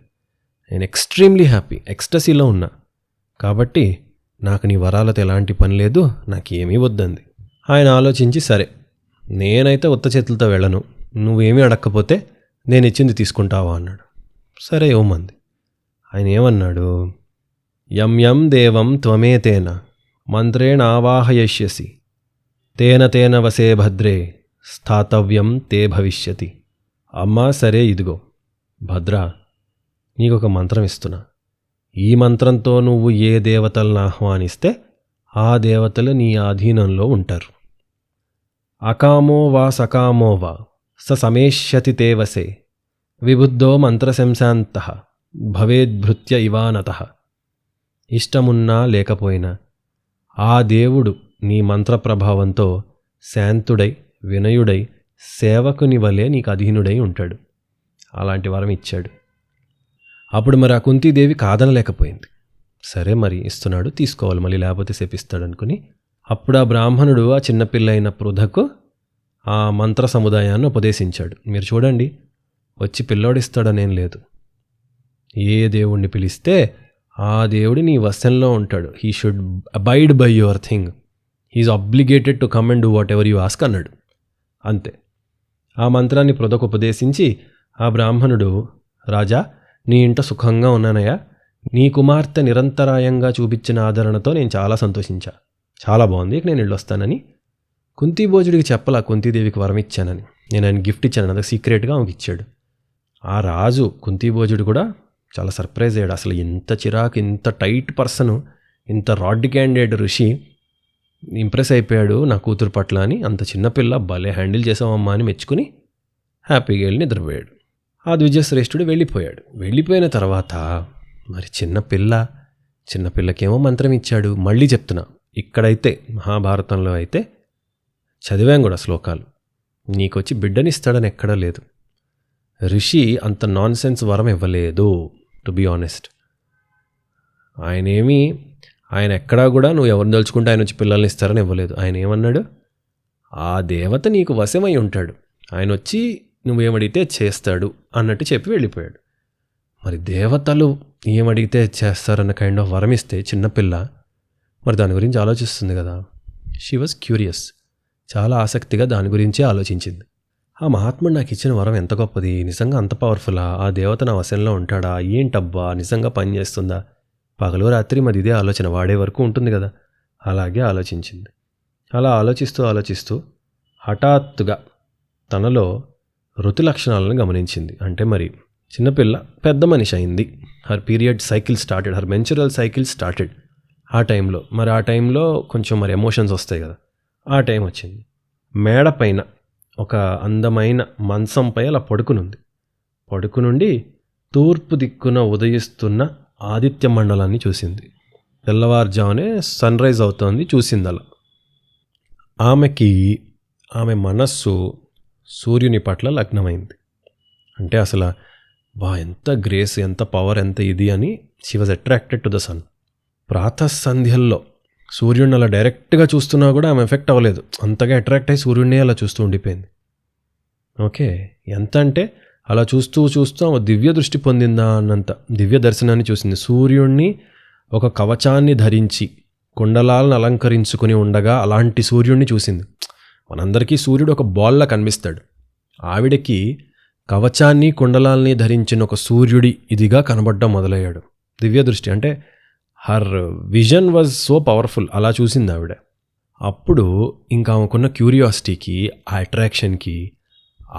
నేను ఎక్స్ట్రీమ్లీ హ్యాపీ, ఎక్స్టసీలో ఉన్నా, కాబట్టి నాకు నీ వరాలతో ఎలాంటి పని లేదు, నాకేమీ వద్దంది. ఆయన ఆలోచించి, సరే నేనైతే ఉత్త చేతులతో వెళ్ళను, నువ్వేమీ అడక్కపోతే నేను ఇచ్చింది తీసుకుంటావా అన్నాడు. సరే ఇవ్వమంది. ఆయన ఏమన్నాడు, యం దేవం త్వమేతేన మంత్రేణ ఆవాహయష్యసి తేన వసే భద్రే స్థాతవ్యం తే భవిష్యతి. అమ్మా సరే ఇదిగో భద్ర, నీకొక మంత్రం ఇస్తున్నా. ఈ మంత్రంతో నువ్వు ఏ దేవతలను ఆహ్వానిస్తే ఆ దేవతలు నీ ఆధీనంలో ఉంటారు. అకామో వా సకామో వా సమేష్యతి తే వసే విబుద్ధో మంత్రశంశాంతః భవేద్భృత్య ఇవానతః. ఇష్టమున్నా లేకపోయినా ఆ దేవుడు నీ మంత్ర ప్రభావంతో శాంతుడై, వినయుడై, సేవకుని వలె నీకు అధీనుడై ఉంటాడు. అలాంటి వరం ఇచ్చాడు. అప్పుడు మరి ఆ కుంతీదేవి కాదనలేకపోయింది. సరే మరి ఇస్తున్నాడు, తీసుకోవాలి, మళ్ళీ లేకపోతే శపిస్తాడు అనుకుని, అప్పుడు ఆ బ్రాహ్మణుడు ఆ చిన్నపిల్ల అయిన పృథకు ఆ మంత్ర సముదాయాన్ని ఉపదేశించాడు. మీరు చూడండి, వచ్చి పిల్లోడిస్తాడనేం లేదు. ఏ దేవుణ్ణి పిలిస్తే ఆ దేవుడి నీ వశంలో ఉంటాడు. He should abide by your thing, he is obliged to come and do what ever you ask అన్నాడు. అంతే. ఆ మంత్రాన్ని పృథకు ఉపదేశించి, ఆ బ్రాహ్మణుడు, రాజా నీ ఇంట సుఖంగా ఉన్నానయ్యా, నీ కుమార్తె నిరంతరాయంగా చూపించిన ఆదరణతో నేను చాలా సంతోషించా, చాలా బాగుంది, నేను వెళ్ళొస్తానని కుంతిభోజుడికి చెప్పలా కుంతీదేవికి వరం ఇచ్చానని. నేను ఆయన గిఫ్ట్ ఇచ్చాను, అదొక సీక్రెట్గా ఆమెకి ఇచ్చాడు. ఆ రాజు కుంతిభోజుడు కూడా చాలా సర్ప్రైజ్ అయ్యాడు. అసలు ఇంత చిరాకు, ఇంత టైట్ పర్సను, ఇంత రాడ్ క్యాండిడేట్ ఋషి ఇంప్రెస్ అయిపోయాడు నా కూతురు పట్ల అని. అంత చిన్నపిల్ల భలే హ్యాండిల్ చేసావమ్మా అని మెచ్చుకుని హ్యాపీగా వెళ్ళి నిద్రపోయాడు. ఆ ద్విజశ్రేష్ఠుడు వెళ్ళిపోయాడు. వెళ్ళిపోయిన తర్వాత మరి చిన్నపిల్లకేమో మంత్రం ఇచ్చాడు. మళ్ళీ చెప్తున్నా, ఇక్కడైతే మహాభారతంలో అయితే చదివాం కూడా శ్లోకాలు, నీకొచ్చి బిడ్డనిస్తాడని ఎక్కడా లేదు. ఋషి అంత నాన్ సెన్స్ వరం ఇవ్వలేదు, టు బీ ఆనెస్ట్. ఆయన ఎక్కడా కూడా నువ్వు ఎవరిని తలుచుకుంటే ఆయన వచ్చి పిల్లల్ని ఇస్తారని ఇవ్వలేదు. ఆయన ఏమన్నాడు, ఆ దేవత నీకు వశమై ఉంటాడు, ఆయన వచ్చి నువ్వేమడిగితే చేస్తాడు అన్నట్టు చెప్పి వెళ్ళిపోయాడు. మరి దేవతలు ఏమడిగితే చేస్తారన్న కైండ్ ఆఫ్ వరం ఇస్తే చిన్నపిల్ల మరి దాని గురించి ఆలోచిస్తుంది కదా. షీ వాజ్ క్యూరియస్, చాలా ఆసక్తిగా దాని గురించే ఆలోచించింది. ఆ మహాత్ముడు నాకు ఇచ్చిన వరం ఎంత గొప్పది, నిజంగా అంత పవర్ఫుల్లా, ఆ దేవత నా వశంలో ఉంటాడా, ఏంటబ్బా నిజంగా పనిచేస్తుందా, పగలు రాత్రి మరి ఇదే ఆలోచన వాడే వరకు ఉంటుంది కదా. అలాగే ఆలోచించింది. అలా ఆలోచిస్తూ హఠాత్తుగా తనలో ఋతు లక్షణాలను గమనించింది. అంటే మరి చిన్నపిల్ల పెద్ద మనిషి అయింది, her period cycle started, her menstrual cycle started. ఆ టైంలో కొంచెం మరి ఎమోషన్స్ వస్తాయి కదా, ఆ టైం వచ్చింది. మేడ పైన ఒక అందమైన మంచంపై అలా పడుకునుండి తూర్పు దిక్కున ఉదయిస్తున్న ఆదిత్య మండలాన్ని చూసింది. తెల్లవారుజామునే సన్ రైజ్ అవుతోంది, చూసింది అలా. ఆమె మనస్సు సూర్యుని పట్ల లగ్నమైంది. అంటే అసలు ఎంత గ్రేస్, ఎంత పవర్, ఎంత ఇది అని she was attracted to the sun. ప్రాతఃసంధ్యల్లో సూర్యుడిని అలా డైరెక్ట్గా చూస్తున్నా కూడా ఆమె ఎఫెక్ట్ అవ్వలేదు, అంతగా అట్రాక్ట్ అయ్యి సూర్యుడిని అలా చూస్తూ ఉండిపోయింది. ఓకే, ఎంత అంటే అలా చూస్తూ ఆమె దివ్య దృష్టి పొందిందా అన్నంత దివ్య దర్శనాన్ని చూసింది. సూర్యుడిని ఒక కవచాన్ని ధరించి కుండలాలను అలంకరించుకుని ఉండగా అలాంటి సూర్యుడిని చూసింది. మనందరికీ సూర్యుడు ఒక బాల్లా కనిపిస్తాడు, ఆవిడకి కవచాన్ని కుండలాల్ని ధరించిన ఒక సూర్యుడి ఇదిగా కనబడడం మొదలయ్యాడు. దివ్య దృష్టి అంటే her vision was so powerful. అలా చూసింది ఆవిడ. అప్పుడు ఇంకా ఆమెకున్న క్యూరియాసిటీకి, ఆ అట్రాక్షన్కి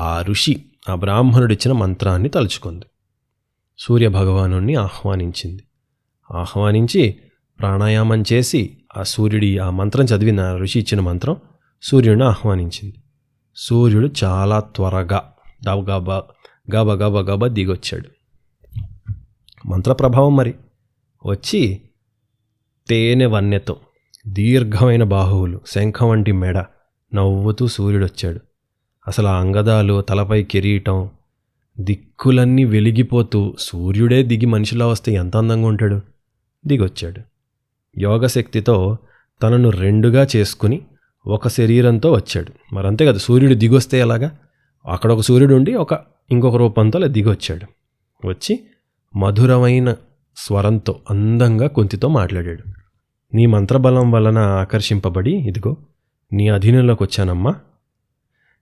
ఆ ఋషి, ఆ బ్రాహ్మణుడు ఇచ్చిన మంత్రాన్ని తలుచుకుంది. సూర్య భగవానుణ్ణి ఆహ్వానించి ప్రాణాయామం చేసి ఆ మంత్రం చదివిన ఆ ఋషి ఇచ్చిన మంత్రం సూర్యుడిని ఆహ్వానించింది. సూర్యుడు చాలా త్వరగా గబగబా దిగొచ్చాడు. మంత్రప్రభావం మరి వచ్చి తేనె వన్నెతో దీర్ఘమైన బాహువులు, శంఖం వంటి మెడ, నవ్వుతూ సూర్యుడు వచ్చాడు. అసలు ఆ అంగదాలు, తలపై కిరీటం, దిక్కులన్నీ వెలిగిపోతూ సూర్యుడే దిగి మనిషిలా వస్తే ఎంత అందంగా ఉంటాడు. దిగొచ్చాడు. యోగశక్తితో తనను రెండుగా చేసుకుని ఒక శరీరంతో వచ్చాడు. మరంతే కదా, సూర్యుడు దిగొస్తే ఎలాగా, అక్కడ ఒక సూర్యుడు ఉండి ఇంకొక రూపంతో అలా దిగొచ్చాడు. వచ్చి మధురమైన స్వరంతో అందంగా కుంతితో మాట్లాడాడు. నీ మంత్రబలం వలన ఆకర్షింపబడి ఇదిగో నీ అధీనంలోకి వచ్చానమ్మా,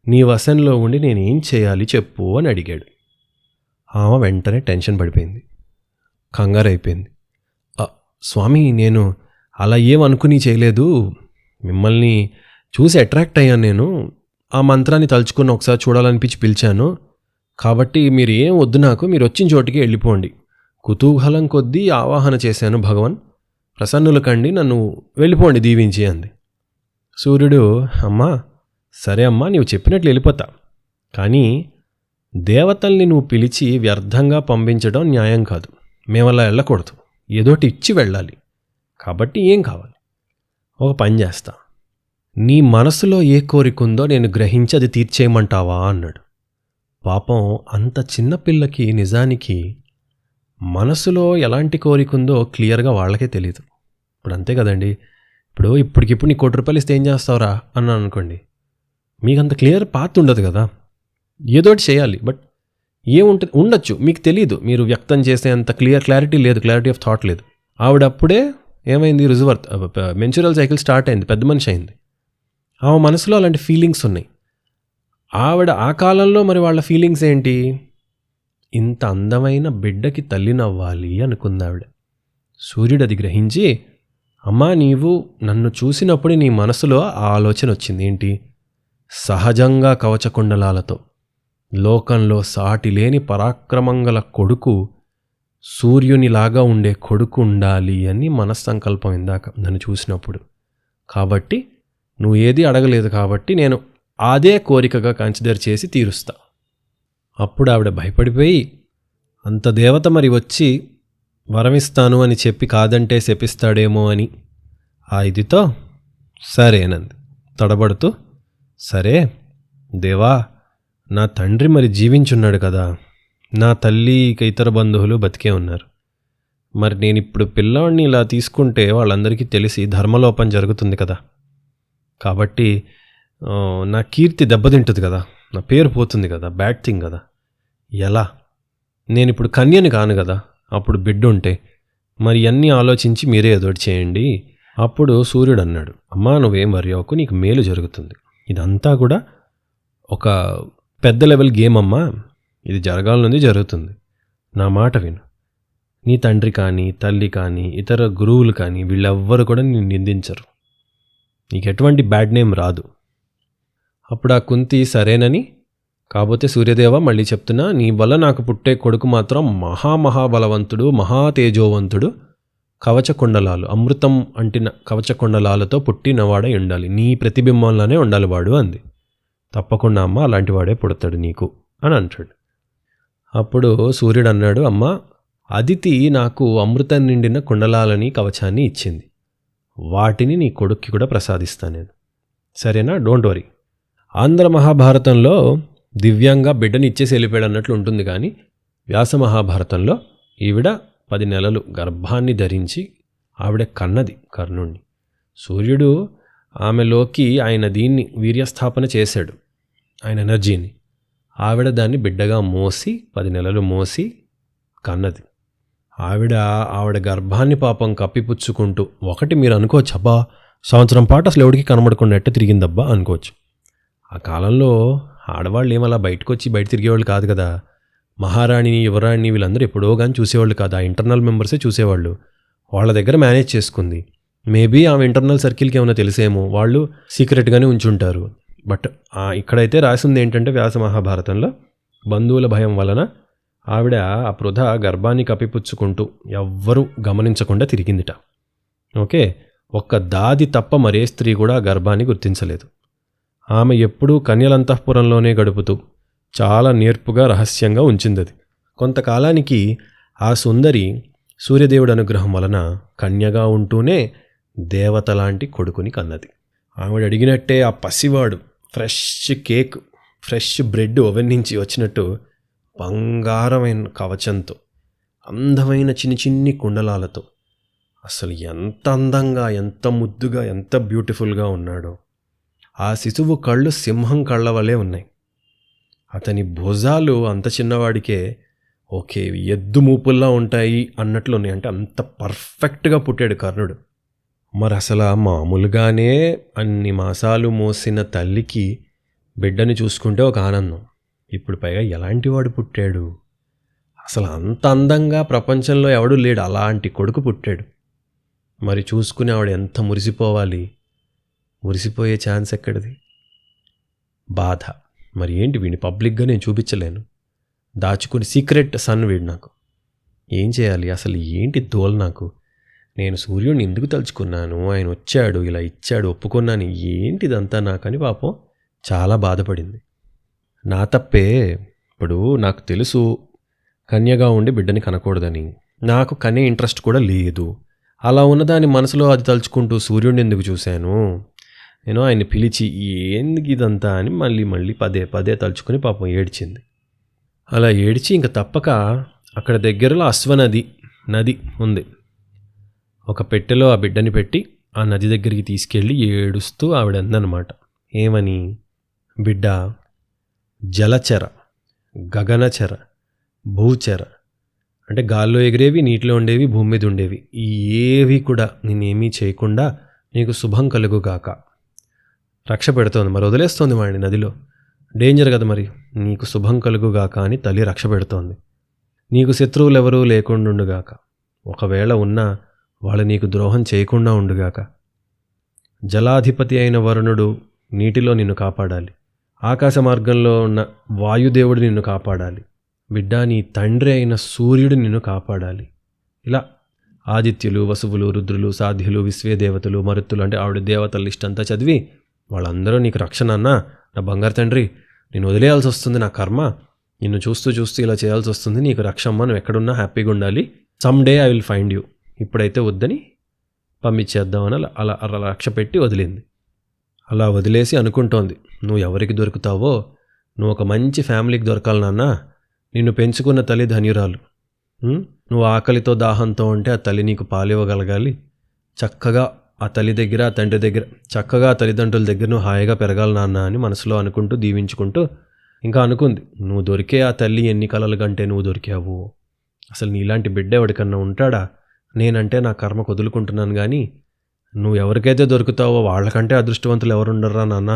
నీ వశంలో ఉండి నేనేం చేయాలి చెప్పు అని అడిగాడు. ఆమె వెంటనే టెన్షన్ పడిపోయింది, కంగారైపోయింది. స్వామి, నేను అలా ఏమనుకుని చేయలేదు, మిమ్మల్ని చూసి అట్రాక్ట్ అయ్యాను, నేను ఆ మంత్రాన్ని తలుచుకుని ఒకసారి చూడాలనిపించి పిలిచాను, కాబట్టి మీరు ఏం వద్దు నాకు, మీరు వచ్చిన చోటికి వెళ్ళిపోండి. కుతూహలం కొద్దీ ఆవాహన చేశాను, భగవాన్ ప్రసన్నులు కండి, నన్ను వెళ్ళిపోండి దీవించి అంది. సూర్యుడు, అమ్మా సరే అమ్మా, నీవు చెప్పినట్లు వెళ్ళిపోతా, కానీ దేవతల్ని నువ్వు పిలిచి వ్యర్థంగా పంపించడం న్యాయం కాదు, మేమలా వెళ్ళకూడదు, ఏదోటి ఇచ్చి వెళ్ళాలి, కాబట్టి ఏం కావాలి, ఒక పని చేస్తా, నీ మనసులో ఏ కోరికుందో నేను గ్రహించి అది తీర్చేయమంటావా అన్నాడు. పాపం అంత చిన్నపిల్లకి నిజానికి మనసులో ఎలాంటి కోరికుందో క్లియర్గా వాళ్ళకే తెలియదు. ఇప్పుడు అంతే కదండి, ఇప్పటికిప్పుడు నీ ₹1 ఇస్తే ఏం చేస్తావురా అన్నాను అనుకోండి, మీకు అంత క్లియర్ పాత్ ఉండదు కదా, ఏదోటి చేయాలి, బట్ ఏముంటుంది ఉండొచ్చు మీకు తెలియదు, మీరు వ్యక్తం చేసే అంత క్లారిటీ లేదు, క్లారిటీ ఆఫ్ థాట్ లేదు. ఆవిడప్పుడే ఏమైంది, మెన్చురల్ సైకిల్ స్టార్ట్ అయింది, పెద్ద మనిషి అయింది, ఆమె మనసులో అలాంటి ఫీలింగ్స్ ఉన్నాయి. ఆవిడ ఆ కాలంలో మరి వాళ్ళ ఫీలింగ్స్ ఏంటి, ఇంత అందమైన బిడ్డకి తల్లినవ్వాలి అనుకుంది ఆవిడ. సూర్యుడు అది గ్రహించి, అమ్మా నీవు నన్ను చూసినప్పుడు నీ మనసులో ఆ ఆలోచన వచ్చింది ఏంటి, సహజంగా కవచకుండలాలతో లోకంలో సాటి లేని పరాక్రమంగల కొడుకు, సూర్యునిలాగా ఉండే కొడుకు ఉండాలి అని మనస్సంకల్పం ఇందాక నన్ను చూసినప్పుడు, కాబట్టి నువ్వు ఏది అడగలేదు కాబట్టి నేను అదే కోరికగా కన్సిడర్ చేసి తీరుస్తా. అప్పుడు ఆవిడ భయపడిపోయి, అంత దేవత మరి వచ్చి వరమిస్తాను అని చెప్పి కాదంటే శపిస్తాడేమో అని ఆ ఇదితో సరేనంది తడబడుతూ. సరే దేవా, నా తండ్రి మరి జీవించున్నాడు కదా, నా తల్లి ఇక ఇతర బంధువులు బతికే ఉన్నారు. మరి నేను ఇప్పుడు పిల్లాడిని ఇలా తీసుకుంటే వాళ్ళందరికీ తెలిసి ధర్మలోపం జరుగుతుంది కదా. కాబట్టి నా కీర్తి దెబ్బతింటుంది కదా, నా పేరు పోతుంది కదా, బ్యాడ్ థింగ్ కదా. ఎలా? నేను ఇప్పుడు కన్యని కాను కదా, అప్పుడు బిడ్డ ఉంటే. మరి అన్నీ ఆలోచించి మీరే ఏదోటి చేయండి. అప్పుడు సూర్యుడు అన్నాడు, అమ్మా నువ్వేం వరి అవ్వకు, నీకు మేలు జరుగుతుంది. ఇదంతా కూడా ఒక పెద్ద లెవెల్ గేమ్ అమ్మా, ఇది జరగాలనుంది జరుగుతుంది. నా మాట విను. నీ తండ్రి కానీ తల్లి కానీ ఇతర గురువులు కానీ వీళ్ళెవ్వరు కూడా నిన్ను నిందించరు, నీకు ఎటువంటి బ్యాడ్ నేమ్ రాదు. అప్పుడు ఆ కుంతి సరేనని, కాకపోతే సూర్యదేవ మళ్ళీ చెప్తున్నా, నీ వల్ల నాకు పుట్టే కొడుకు మాత్రం మహాబలవంతుడు, మహాతేజోవంతుడు, కవచకుండలాలు అమృతం అంటిన కవచకుండలాలతో పుట్టినవాడై ఉండాలి, నీ ప్రతిబింబంలోనే ఉండాలి వాడు అంది. తప్పకుండా అమ్మ, అలాంటి వాడే పుడతాడు నీకు అని అంటాడు. అప్పుడు సూర్యుడు అన్నాడు, అమ్మ అదితి నాకు అమృతం నిండిన కుండలాలని కవచాన్ని ఇచ్చింది, వాటిని నీ కొడుక్కి కూడా ప్రసాదిస్తాను నేను, సరేనా, డోంట్ వరీ. ఆంధ్ర మహాభారతంలో దివ్యంగా బిడ్డని ఇచ్చేసి వెళ్ళిపోయాడు అన్నట్లు ఉంటుంది, కానీ వ్యాస మహాభారతంలో ఈవిడ 10 నెలలు గర్భాన్ని ధరించి ఆవిడ కన్నది కర్ణుణ్ణి. సూర్యుడు ఆమెలోకి ఆయన దీన్ని వీర్యస్థాపన చేశాడు, ఆయన ఎనర్జీని. ఆవిడ దాన్ని బిడ్డగా మోసి 10 నెలలు మోసి కన్నది. ఆవిడ గర్భాన్ని పాపం కప్పిపుచ్చుకుంటూ, ఒకటి మీరు అనుకోవచ్చు, అబ్బా సంవత్సరం పాటు అసలు ఎవడికి కనబడకుండా ఎట్ట తిరిగిందబ్బా అనుకోవచ్చు. ఆ కాలంలో ఆడవాళ్ళు ఏమలా బయట తిరిగేవాళ్ళు కాదు కదా. మహారాణిని యువరాణిని వీళ్ళందరూ ఎప్పుడో కానీ చూసేవాళ్ళు కాదు, ఆ ఇంటర్నల్ మెంబర్సే చూసేవాళ్ళు. వాళ్ళ దగ్గర మేనేజ్ చేసుకుంది. మేబీ ఆమె ఇంటర్నల్ సర్కిల్కి ఏమైనా తెలిసేమో, వాళ్ళు సీక్రెట్గానే ఉంచుంటారు. బట్ ఇక్కడైతే రాసింది ఏంటంటే వ్యాస మహాభారతంలో, బంధువుల భయం వలన ఆవిడ ఆ పృథ గర్భాన్ని కప్పిపుచ్చుకుంటూ ఎవ్వరూ గమనించకుండా తిరిగిందిట. ఓకే, ఒక్క దాది తప్ప మరే స్త్రీ కూడా ఆ గర్భాన్ని గుర్తించలేదు. ఆమె ఎప్పుడూ కన్యలంతఃపురంలోనే గడుపుతూ చాలా నేర్పుగా రహస్యంగా ఉంచిందది. కొంతకాలానికి ఆ సుందరి సూర్యదేవుడి అనుగ్రహం వలన కన్యగా ఉంటూనే దేవత లాంటి కొడుకుని కన్నది. ఆవిడ అడిగినట్టే ఆ పసివాడు fresh cake, fresh bread oven నుంచి వచ్చినట్టు బంగారమైన కవచంతో, అందమైన చిన్ని కుండలాలతో, అసలు ఎంత అందంగా, ఎంత ముద్దుగా, ఎంత బ్యూటిఫుల్గా ఉన్నాడో. ఆ శిశువు కళ్ళు సింహం కళ్ళ వలె ఉన్నాయి. అతని భుజాలు అంత చిన్నవాడికే ఓకే ఎద్దు మూపుల్లా ఉంటాయి అన్నట్లు ఉన్నాయి. అంటే అంత పర్ఫెక్ట్గా పుట్టాడు కర్ణుడు. మరి అసలు మామూలుగానే అన్ని మాసాలు మోసిన తల్లికి బిడ్డని చూసుకుంటే ఒక ఆనందం, ఇప్పుడు పైగా ఎలాంటి వాడు పుట్టాడు. అసలు అంత అందంగా ప్రపంచంలో ఎవడూ లేడు, అలాంటి కొడుకు పుట్టాడు. మరి చూసుకుని ఆవిడ ఎంత మురిసిపోవాలి. మురిసిపోయే ఛాన్స్ ఎక్కడిది? బాధ. మరి ఏంటి, వీడిని పబ్లిక్గా నేను చూపించలేను, దాచుకుని సీక్రెట్ సన్ వీడు నాకు. ఏం చేయాలి అసలు, ఏంటి దోల్ నాకు. నేను సూర్యుడిని ఎందుకు తలుచుకున్నాను, ఆయన వచ్చాడు ఇలా ఇచ్చాడు ఒప్పుకున్నాను, ఏంటిదంతా నాకని పాపం చాలా బాధపడింది. నా తప్పే. ఇప్పుడు నాకు తెలుసు కన్యగా ఉండి బిడ్డని కనకూడదని, నాకు కనే ఇంట్రెస్ట్ కూడా లేదు. అలా ఉన్నదాని మనసులో అది తలుచుకుంటూ సూర్యుడిని ఎందుకు చూశాను, నేను ఆయన్ని పిలిచి ఎందుకు ఇదంతా అని మళ్ళీ పదే తలుచుకుని పాపం ఏడ్చింది. అలా ఏడ్చి ఇంక తప్పక అక్కడ దగ్గరలో అశ్వనది నది ఉంది. ఒక పెట్టెలో ఆ బిడ్డని పెట్టి ఆ నది దగ్గరికి తీసుకెళ్ళి ఏడుస్తూ ఆవిడ అందనమాట. ఏమని? బిడ్డ, జలచర, గగనచర, భూచర అంటే గాల్లో ఎగిరేవి, నీటిలో ఉండేవి, భూమి మీద ఉండేవి, ఈ ఏవి కూడా నేనేమీ చేయకుండా నీకు శుభం కలుగుగాక. రక్ష పెడుతోంది, మరి వదిలేస్తోంది వాడిని నదిలో, డేంజర్ కదా, మరి నీకు శుభం కలుగుగాక అని తల్లి రక్ష పెడుతోంది. నీకు శత్రువులు ఎవరూ లేకుండుగాక, ఒకవేళ ఉన్నా వాళ్ళు నీకు ద్రోహం చేయకుండా ఉండుగాక. జలాధిపతి అయిన వరుణుడు నీటిలో నిన్ను కాపాడాలి, ఆకాశ మార్గంలో ఉన్న వాయుదేవుడు నిన్ను కాపాడాలి, బిడ్డ నీ తండ్రి అయిన సూర్యుడు నిన్ను కాపాడాలి. ఇలా ఆదిత్యులు, వసువులు, రుద్రులు, సాధ్యులు, విశ్వేదేవతలు, మరుత్తులు అంటే ఆవిడ దేవతల లిస్ట్ అంతా చదివి వాళ్ళందరూ నీకు రక్షణ అన్నా, నా బంగారు తండ్రి నేను వదిలేయాల్సి వస్తుంది, నా కర్మ, నిన్ను చూస్తూ ఇలా చేయాల్సి వస్తుంది, నీకు రక్షమ్మ, నువ్వు ఎక్కడున్నా హ్యాపీగా ఉండాలి, some day I will find you, ఇప్పుడైతే వద్దని పంపించేద్దామని అలా అలా లక్ష్య పెట్టి వదిలింది. అలా వదిలేసి అనుకుంటోంది, నువ్వు ఎవరికి దొరుకుతావో, నువ్వు ఒక మంచి ఫ్యామిలీకి దొరకాలి నాన్న, నిన్ను పెంచుకున్న తల్లి ధన్యురాలు, నువ్వు ఆకలితో దాహంతో ఉంటే ఆ తల్లి నీకు పాలివ్వగలగాలి, చక్కగా ఆ తల్లి దగ్గర ఆ తండ్రి దగ్గర చక్కగా ఆ తల్లిదండ్రుల దగ్గర నువ్వు హాయిగా పెరగాలి నాన్న అని మనసులో అనుకుంటూ దీవించుకుంటూ ఇంకా అనుకుంది, నువ్వు దొరికే ఆ తల్లి ఎన్ని కలలు కంటే నువ్వు దొరికావు, అసలు నీలాంటి బిడ్డ ఎవరికన్నా ఉంటాడా, నేనంటే నా కర్మకు వదులుకుంటున్నాను కానీ నువ్వు ఎవరికైతే దొరుకుతావో వాళ్ళకంటే అదృష్టవంతులు ఎవరుండరా నాన్న,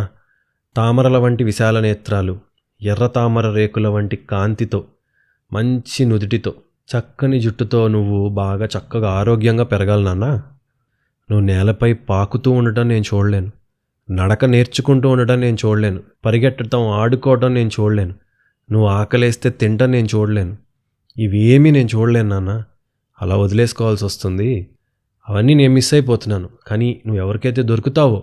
తామరల వంటి విశాల నేత్రాలు, ఎర్ర తామర రేకుల వంటి కాంతితో, మంచి నుదుటితో, చక్కని జుట్టుతో నువ్వు బాగా చక్కగా ఆరోగ్యంగా పెరగాలి నాన్న, నువ్వు నేలపై పాకుతూ ఉండటం నేను చూడలేను, నడక నేర్చుకుంటూ ఉండటం నేను చూడలేను, పరిగెట్టడం ఆడుకోవటం నేను చూడలేను, నువ్వు ఆకలేస్తే తింటం నేను చూడలేను, ఇవేమీ నేను చూడలేను నాన్న, అలా వదిలేసుకోవాల్సి వస్తుంది, అవన్నీ నేను మిస్ అయిపోతున్నాను, కానీ నువ్వు ఎవరికైతే దొరుకుతావో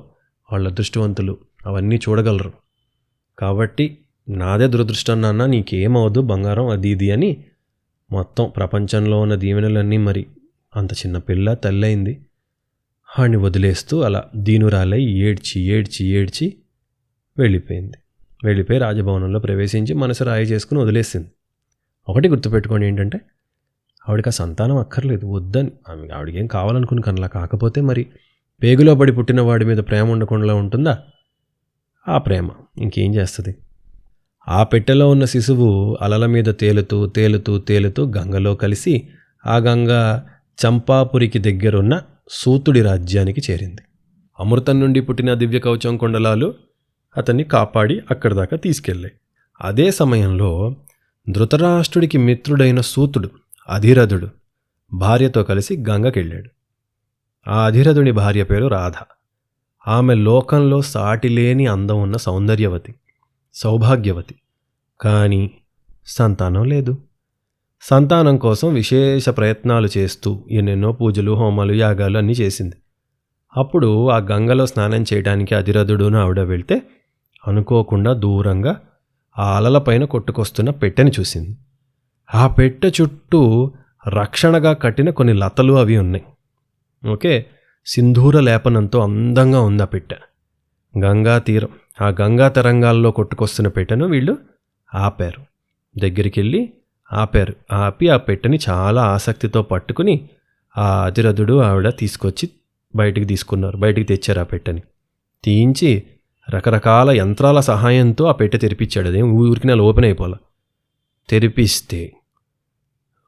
వాళ్ళ అదృష్టవంతులు అవన్నీ చూడగలరు, కాబట్టి నాదే దురదృష్టం నాన్న, నీకేమవద్దు బంగారం అది ఇది అని మొత్తం ప్రపంచంలో ఉన్న దీవెనలన్నీ మరి అంత చిన్న పిల్ల తల్లి అయింది వాడిని వదిలేస్తూ అలా దీనురాలై ఏడ్చి ఏడ్చి ఏడ్చి వెళ్ళిపోయింది. వెళ్ళిపోయి రాజభవనంలో ప్రవేశించి మనసు రాయి చేసుకుని వదిలేసింది. ఒకటి గుర్తుపెట్టుకోండి, ఏంటంటే ఆవిడకి ఆ సంతానం అక్కర్లేదు, వద్దని, ఆవిడకి ఏం కావాలనుకుని కనలా, కాకపోతే మరి పేగులో పడి పుట్టిన వాడి మీద ప్రేమ ఉండకుండా ఉంటుందా, ఆ ప్రేమ ఇంకేం చేస్తుంది. ఆ పెట్టెలో ఉన్న శిశువు అలల మీద తేలుతూ తేలుతూ తేలుతూ గంగలో కలిసి ఆ గంగ చంపాపురికి దగ్గరున్న సూతుడి రాజ్యానికి చేరింది. అమృతం నుండి పుట్టిన దివ్య కవచం కొండలాలు అతన్ని కాపాడి అక్కడి దాకా తీసుకెళ్ళాయి. అదే సమయంలో ధృతరాష్ట్రుడికి మిత్రుడైన సూతుడు అధిరథుడు భార్యతో కలిసి గంగకెళ్ళాడు. ఆ అధిరథుడి భార్య పేరు రాధ. ఆమె లోకంలో సాటిలేని అందం ఉన్న సౌందర్యవతి, సౌభాగ్యవతి. కానీ సంతానం లేదు. సంతానం కోసం విశేష ప్రయత్నాలు చేస్తూ ఎన్నెన్నో పూజలు, హోమాలు, యాగాలు అన్నీ చేసింది. అప్పుడు ఆ గంగలో స్నానం చేయడానికి అధిరథుడును ఆవిడ వెళ్తే అనుకోకుండా దూరంగా ఆ అలలపైన కొట్టుకొస్తున్న పెట్టెని చూసింది. ఆ పెట్టె చుట్టూ రక్షణగా కట్టిన కొన్ని లతలు అవి ఉన్నాయి. ఓకే, సింధూర లేపనంతో అందంగా ఉంది ఆ పెట్టె. గంగా తీరం, ఆ గంగా తరంగాల్లో కొట్టుకొస్తున్న పెట్టెను వీళ్ళు ఆపారు. దగ్గరికి వెళ్ళి ఆపారు. ఆపి ఆ పెట్టెని చాలా ఆసక్తితో పట్టుకుని ఆ అధిరథుడు ఆవిడ తీసుకొచ్చి బయటికి తెచ్చారు. ఆ పెట్టెని తీయించి రకరకాల యంత్రాల సహాయంతో ఆ పెట్టె తెరిపించాడు. అదేం ఊరికి నెల ఓపెన్ అయిపోలే. తెరిపిస్తే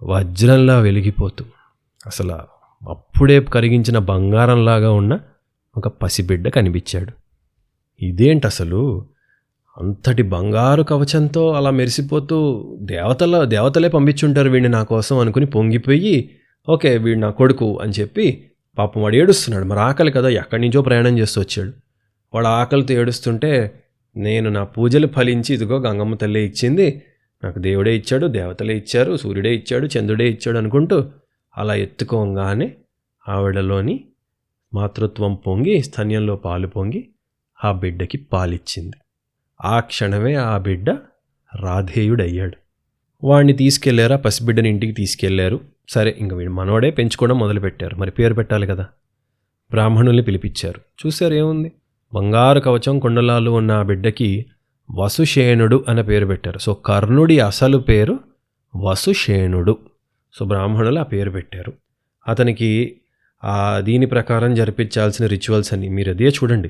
వజ్రంలా వెలిగిపోతూ అసలు అప్పుడే కరిగించిన బంగారంలాగా ఉన్న ఒక పసిబిడ్డ కనిపించాడు. ఇదేంటి అసలు, అంతటి బంగారు కవచంతో అలా మెరిసిపోతూ దేవతలే పంపించుంటారు వీడిని నా కోసం అనుకుని పొంగిపోయి, ఓకే వీడు నా కొడుకు అని చెప్పి పాపం వాడు ఏడుస్తున్నాడు. మరి ఆకలి కదా, ఎక్కడి నుంచో ప్రయాణం చేస్తూ వచ్చాడు. వాడు ఆకలితో ఏడుస్తుంటే నేను నా పూజలు ఫలించి ఇదిగో గంగమ్మ తల్లే ఇచ్చింది, నాకు దేవుడే ఇచ్చాడు, దేవతలే ఇచ్చారు, సూర్యుడే ఇచ్చాడు, చంద్రుడే ఇచ్చాడు అనుకుంటూ అలా ఎత్తుకోగానే ఆవిడలోని మాతృత్వం పొంగి, స్తన్యంలో పాలు పొంగి ఆ బిడ్డకి పాలిచ్చింది. ఆ క్షణమే ఆ బిడ్డ రాధేయుడయ్యాడు. వాడిని తీసుకెళ్లారు, ఆ పసిబిడ్డని ఇంటికి తీసుకెళ్లారు. సరే, ఇంక వీడు మనోడే పెంచుకోవడం మొదలుపెట్టారు. మరి పేరు పెట్టాలి కదా. బ్రాహ్మణుల్ని పిలిపించారు. చూశారు, ఏముంది, బంగారు కవచం కుండలాలు ఉన్న ఆ బిడ్డకి వసుషేణుడు అనే పేరు పెట్టారు. సో కర్ణుడి అసలు పేరు వసుషేణుడు. సో బ్రాహ్మణులు ఆ పేరు పెట్టారు. అతనికి దీని ప్రకారం జరిపించాల్సిన రిచువల్స్ అని మీరు అదే చూడండి.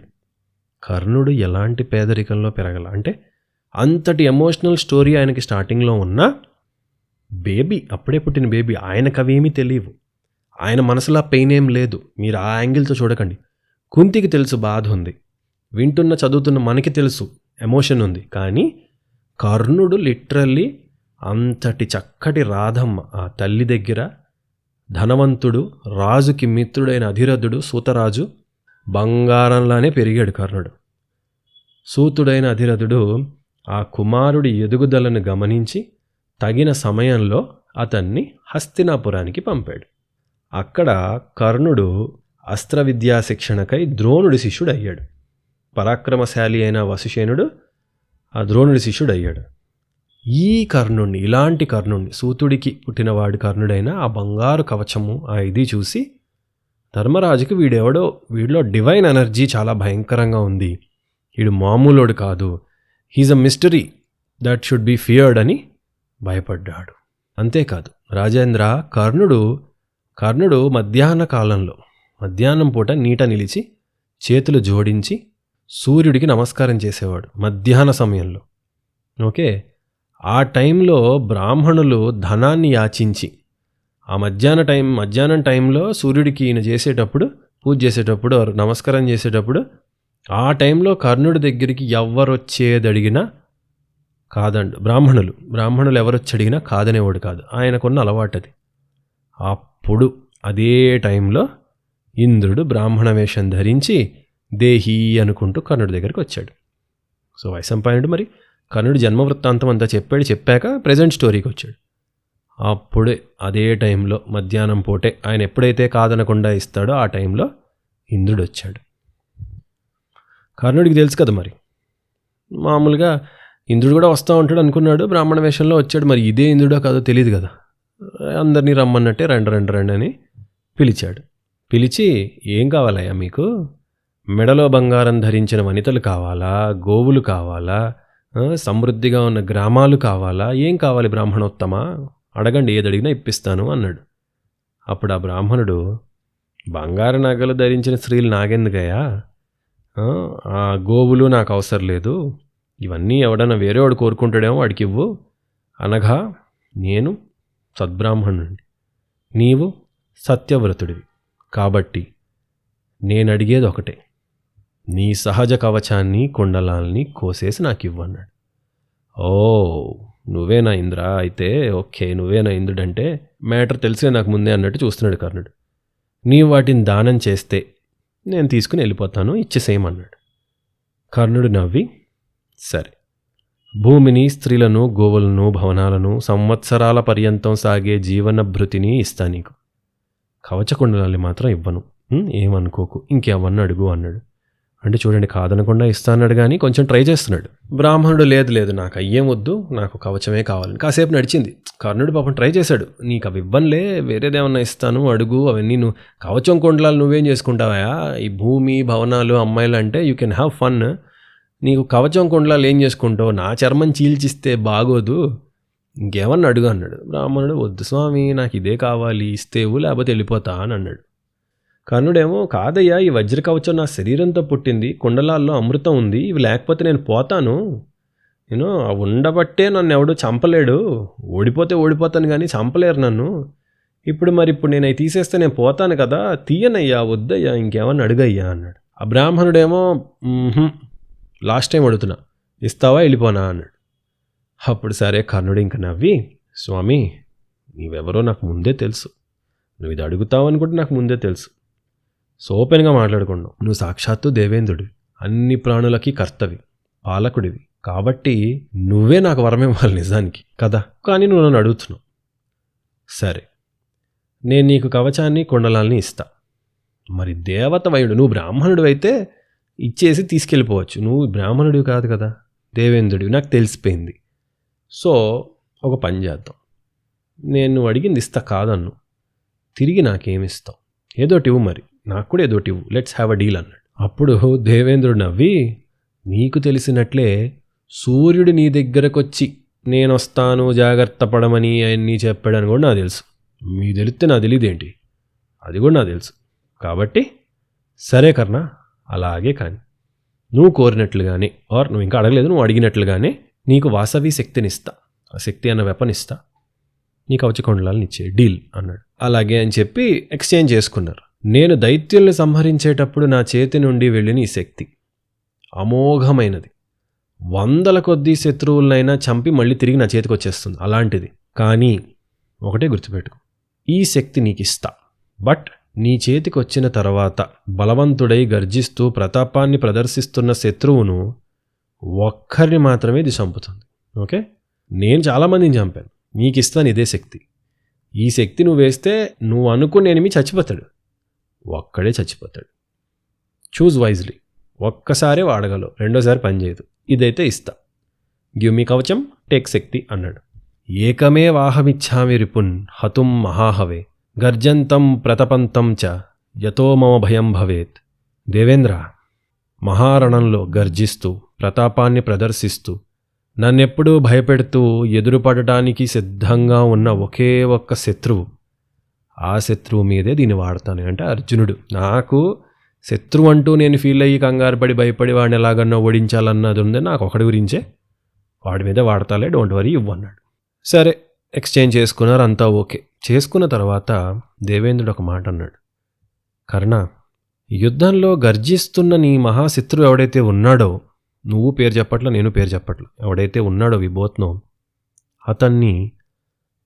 కర్ణుడు ఎలాంటి పేదరికంలో పెరగల అంటే అంతటి ఎమోషనల్ స్టోరీ ఆయనకి స్టార్టింగ్లో ఉన్న బేబీ, అప్పుడే పుట్టిన బేబీ, ఆయనకు అవేమీ తెలియవు. ఆయన మనసులో పెయిన్ ఏం లేదు. మీరు ఆ యాంగిల్తో చూడకండి. కుంతికి తెలుసు బాధ ఉంది, వింటున్న చదువుతున్న మనకి తెలుసు ఎమోషన్ ఉంది. కానీ కర్ణుడు లిటరల్లీ అంతటి చక్కటి రాధమ్మ ఆ తల్లి దగ్గర, ధనవంతుడు, రాజుకి మిత్రుడైన అధిరథుడు, సూతరాజు, బంగారంలానే పెరిగాడు కర్ణుడు. సూతుడైన అధిరథుడు ఆ కుమారుడి ఎదుగుదలను గమనించి తగిన సమయంలో అతన్ని హస్తినాపురానికి పంపాడు. అక్కడ కర్ణుడు అస్త్ర విద్యా శిక్షణకై ద్రోణుడి శిష్యుడయ్యాడు. పరాక్రమశాలి అయిన వసుషేనుడు ఆ ద్రోణుడి శిష్యుడయ్యాడు. ఈ కర్ణుడిని, ఇలాంటి కర్ణుడిని, సూతుడికి పుట్టినవాడు కర్ణుడైన ఆ బంగారు కవచము ఆ ఇది చూసి ధర్మరాజుకి వీడిలో డివైన్ ఎనర్జీ చాలా భయంకరంగా ఉంది, వీడు మామూలోడు కాదు, he's a mystery that should be feared అని భయపడ్డాడు. అంతేకాదు రాజేంద్ర, కర్ణుడు మధ్యాహ్నం పూట నీట నిలిచి చేతులు జోడించి సూర్యుడికి నమస్కారం చేసేవాడు మధ్యాహ్న సమయంలో. ఓకే, ఆ టైంలో బ్రాహ్మణులు ధనాన్ని యాచించి ఆ మధ్యాహ్నం టైంలో సూర్యుడికి ఈయన పూజ చేసేటప్పుడు నమస్కారం చేసేటప్పుడు ఆ టైంలో కర్ణుడి దగ్గరికి ఎవరొచ్చేది అడిగినా కాదండు. బ్రాహ్మణులు ఎవరొచ్చి అడిగినా కాదనేవాడు కాదు, ఆయనకున్న అలవాటు అది. అప్పుడు అదే టైంలో ఇంద్రుడు బ్రాహ్మణ వేషం ధరించి దేహి అనుకుంటూ కర్ణుడి దగ్గరికి వచ్చాడు. సో వైశంపాయనుడు మరి కర్ణుడి జన్మ వృత్తాంతం అంతా చెప్పాక ప్రజెంట్ స్టోరీకి వచ్చాడు. అప్పుడే అదే టైంలో మధ్యాహ్నం పూటే ఆయన ఎప్పుడైతే కాదనకుండా ఇస్తాడో ఆ టైంలో ఇంద్రుడు వచ్చాడు. కర్ణుడికి తెలుసు కదా, మరి మామూలుగా ఇంద్రుడు కూడా వస్తూ ఉంటాడు అనుకున్నాడు, బ్రాహ్మణ వేషంలో వచ్చాడు. మరి ఇదే ఇంద్రుడో కాదో తెలియదు కదా, అందరినీ రమ్మన్నట్టే రండి అని పిలిచాడు. పిలిచి, ఏం కావాలయ్యా మీకు? మెడలో బంగారం ధరించిన వనితలు కావాలా, గోవులు కావాలా, సమృద్ధిగా ఉన్న గ్రామాలు కావాలా, ఏం కావాలి బ్రాహ్మణోత్తమ, అడగండి, ఏది అడిగినా ఇప్పిస్తాను అన్నాడు. అప్పుడు ఆ బ్రాహ్మణుడు, బంగారు నగలు ధరించిన స్త్రీలు నాకెందుకయ్యా, ఆ గోవులు నాకు అవసరం లేదు, ఇవన్నీ ఎవడన్నా వేరేవాడు కోరుకుంటాడేమో వాడికి ఇవ్వు అనగా, నేను సద్బ్రాహ్మణుడిని, నీవు సత్యవ్రతుడివి, కాబట్టి నేను అడిగేది ఒకటే, నీ సహజ కవచాన్ని కుండలాల్ని కోసేసి నాకు ఇవ్వన్నాడు. ఓ, నువ్వేనా ఇంద్ర, అయితే ఓకే, నువ్వేనా ఇంద్రుడంటే మ్యాటర్ తెలిసే నాకు ముందే అన్నట్టు చూస్తున్నాడు కర్ణుడు. నీవు వాటిని దానం చేస్తే నేను తీసుకుని వెళ్ళిపోతాను, ఇచ్చేసేయమన్నాడు. కర్ణుడు నవ్వి, సరే, భూమిని, స్త్రీలను, గోవులను, భవనాలను, సంవత్సరాల పర్యంతం సాగే జీవన భృతిని ఇస్తా నీకు, కవచకుండలాల్ని మాత్రం ఇవ్వను, ఏమనుకోకు, ఇంకేమన్నా అడుగు అన్నాడు. అంటే చూడండి, కాదనకుండా ఇస్తాన్నాడు కానీ కొంచెం ట్రై చేస్తున్నాడు. బ్రాహ్మణుడు లేదు నాకు అయ్యేం వద్దు, నాకు కవచమే కావాలని. కాసేపు నడిచింది. కర్ణుడు పాపం ట్రై చేశాడు, నీకు అవి ఇవ్వనులే, వేరేదేమన్నా ఇస్తాను అడుగు, అవన్నీ నువ్వు కవచం కుండలాలు నువ్వేం చేసుకుంటావా, ఈ భూమి, భవనాలు, అమ్మాయిలు అంటే యూ కెన్ హ్యావ్ ఫన్, నీకు కవచం కుండలాలు ఏం చేసుకుంటావు, నా చర్మం చీల్చిస్తే బాగోదు, ఇంకేమన్నా అడుగు అన్నాడు. బ్రాహ్మణుడు, వద్దు స్వామి, నాకు ఇదే కావాలి, ఇస్తేవు లేకపోతే వెళ్ళిపోతా అని అన్నాడు. కర్ణుడేమో, కాదయ్యా, ఈ వజ్ర కవచం నా శరీరంతో పుట్టింది, కుండలాల్లో అమృతం ఉంది, ఇవి లేకపోతే నేను పోతాను, అవి ఉండబట్టే నన్ను ఎవడు చంపలేడు, ఓడిపోతాను కానీ చంపలేరు నన్ను, ఇప్పుడు నేను అవి తీసేస్తే నేను పోతాను కదా, తీయనయ్యా, వద్దయ్యా, ఇంకేమన్నా అడుగయ్యా అన్నాడు. ఆ బ్రాహ్మణుడేమో, లాస్ట్ టైం అడుగుతున్నా, ఇస్తావా వెళ్ళిపోనా అన్నాడు. అప్పుడు సరే, కర్ణుడు ఇంక నవ్వి, స్వామి, నీవెవరో నాకు ముందే తెలుసు, నువ్వు ఇది అడుగుతావని కూడా నాకు ముందే తెలుసు, సో ఓపెన్గా మాట్లాడుకున్నావు, నువ్వు సాక్షాత్తు దేవేంద్రుడివి, అన్ని ప్రాణులకి కర్తవి, పాలకుడివి, కాబట్టి నువ్వే నాకు వరం ఇవ్వాలి నిజానికి కదా, కానీ నువ్వు నన్ను అడుగుతున్నావు. సరే, నేను నీకు కవచాన్ని, కుండలాల్ని ఇస్తా, మరి దేవత వయుడు, నువ్వు బ్రాహ్మణుడు అయితే ఇచ్చేసి తీసుకెళ్ళిపోవచ్చు, నువ్వు బ్రాహ్మణుడివి కాదు కదా, దేవేంద్రుడివి, నాకు తెలిసిపోయింది. సో ఒక పని చేద్దాం, నేను అడిగింది ఇస్తా కాదన్ను, తిరిగి నాకేమిస్తావు, ఏదోటి ఇవ్వు, మరి నాకు కూడా ఏదోటి ఇవ్వు, లెట్స్ హ్యావ్ అ డీల్ అన్నాడు. అప్పుడు దేవేంద్రుడు నవ్వి, నీకు తెలిసినట్లే సూర్యుడు నీ దగ్గరకు వచ్చి నేను వస్తాను జాగ్రత్త పడమని అవన్నీ చెప్పాడని కూడా నాకు తెలుసు, మీ తెలిస్తే నాకు తెలియదేంటి, అది కూడా నాకు తెలుసు, కాబట్టి సరే కర్ణ, అలాగే కానీ నువ్వు కోరినట్లుగానే, ఆర్ నువ్వు ఇంకా అడగలేదు, నువ్వు అడిగినట్లుగానే నీకు వాసవి శక్తిని ఇస్తా, ఆ శక్తి అన్న వెపన్ ఇస్తా, నీకు కవచకుండలాల్ని ఇచ్చే, డీల్ అన్నాడు. అలాగే అని చెప్పి ఎక్స్చేంజ్ చేసుకున్నారు. నేను దైత్యుల్ని సంహరించేటప్పుడు నా చేతి నుండి వెళ్ళిన ఈ శక్తి అమోఘమైనది, 100 కొద్దీ శత్రువులనైనా చంపి మళ్ళీ తిరిగి నా చేతికి వచ్చేస్తుంది, అలాంటిది. కానీ ఒకటే గుర్తుపెట్టుకో, ఈ శక్తి నీకు ఇస్తా, బట్ నీ చేతికి వచ్చిన తర్వాత బలవంతుడై గర్జిస్తూ ప్రతాపాన్ని ప్రదర్శిస్తున్న శత్రువును ఒక్కరిని మాత్రమే ఇది చంపుతుంది. ఓకే, నేను చాలామందిని చంపాను, నీకు ఇస్తాను ఇదే శక్తి, ఈ శక్తి నువ్వు వేస్తే నువ్వు అనుకునే ఎనిమి చచ్చిపోతాడు, ఒక్కడే చచ్చిపోతాడు, చూజ్ వైజ్లీ, ఒక్కసారే వాడగలవు, రెండోసారి పనిచేయదు, ఇదైతే ఇస్తా, గివ్ మీ కవచం, టేక్ శక్తి అన్నాడు. ఏకమే వాహమిచ్చామి రిపున్ హతుం మహాహవే గర్జంతం ప్రతపంతం చ యతో మమ భయం భవేత్. దేవేంద్ర, మహారణంలో గర్జిస్తూ ప్రతాపాన్ని ప్రదర్శిస్తూ నన్నెప్పుడూ భయపెడుతూ ఎదురుపడటానికి సిద్ధంగా ఉన్న ఒకే ఒక్క శత్రువు, ఆ శత్రువు మీదే దీన్ని వాడతాను. అంటే అర్జునుడు నాకు శత్రువు అంటూ నేను ఫీల్ అయ్యి కంగారు పడి భయపడి వాడిని ఎలాగన్నా ఓడించాలన్నది ఉంది, నాకు ఒకటి గురించే, వాడి మీదే వాడతాలే, డోంట్ వరీ ఇవ్వన్నాడు. సరే, ఎక్స్చేంజ్ చేసుకున్నారు, అంతా ఓకే. చేసుకున్న తర్వాత దేవేంద్రుడు ఒక మాట అన్నాడు, కర్ణ, యుద్ధంలో గర్జిస్తున్న నీ మహాశత్రువు ఎవడైతే ఉన్నాడో, నువ్వు పేరు చెప్పట్ల, నేను పేరు చెప్పట్ల, ఎవడైతే ఉన్నాడో విబోత్నో, అతన్ని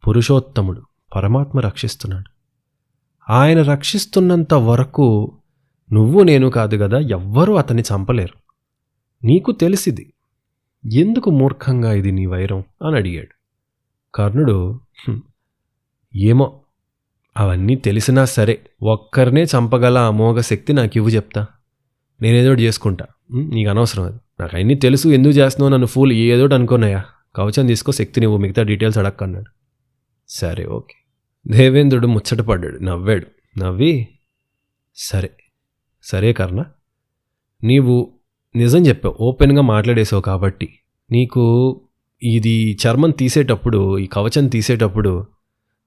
పురుషోత్తముడు పరమాత్మ రక్షిస్తున్నాడు. ఆయన రక్షిస్తున్నంత వరకు నువ్వు నేను కాదు కదా, ఎవ్వరూ అతన్ని చంపలేరు. నీకు తెలిసిది, ఎందుకు మూర్ఖంగా ఇది నీ వైరం అని అడిగాడు. కర్ణుడు, ఏమో, అవన్నీ తెలిసినా సరే ఒక్కరినే చంపగల అమోఘ శక్తి నాకు ఇవ్వు, చెప్తా, నేనేదోటి చేసుకుంటా, నీకు అనవసరం అది, నాకు అన్నీ తెలుసు, ఎందుకు చేస్తున్నావు నన్ను ఫూల్, ఏదోటి అనుకోనయ్యా, కవచం తీసుకో, శక్తి నువ్వు, మిగతా డీటెయిల్స్ అడక్కన్నాడు. సరే ఓకే. దేవేంద్రుడు ముచ్చటపడ్డాడు, నవ్వాడు. నవ్వి, సరే కర్ణ, నీవు నిజం చెప్పావు, ఓపెన్గా మాట్లాడేసావు కాబట్టి నీకు ఇది చర్మం తీసేటప్పుడు, ఈ కవచం తీసేటప్పుడు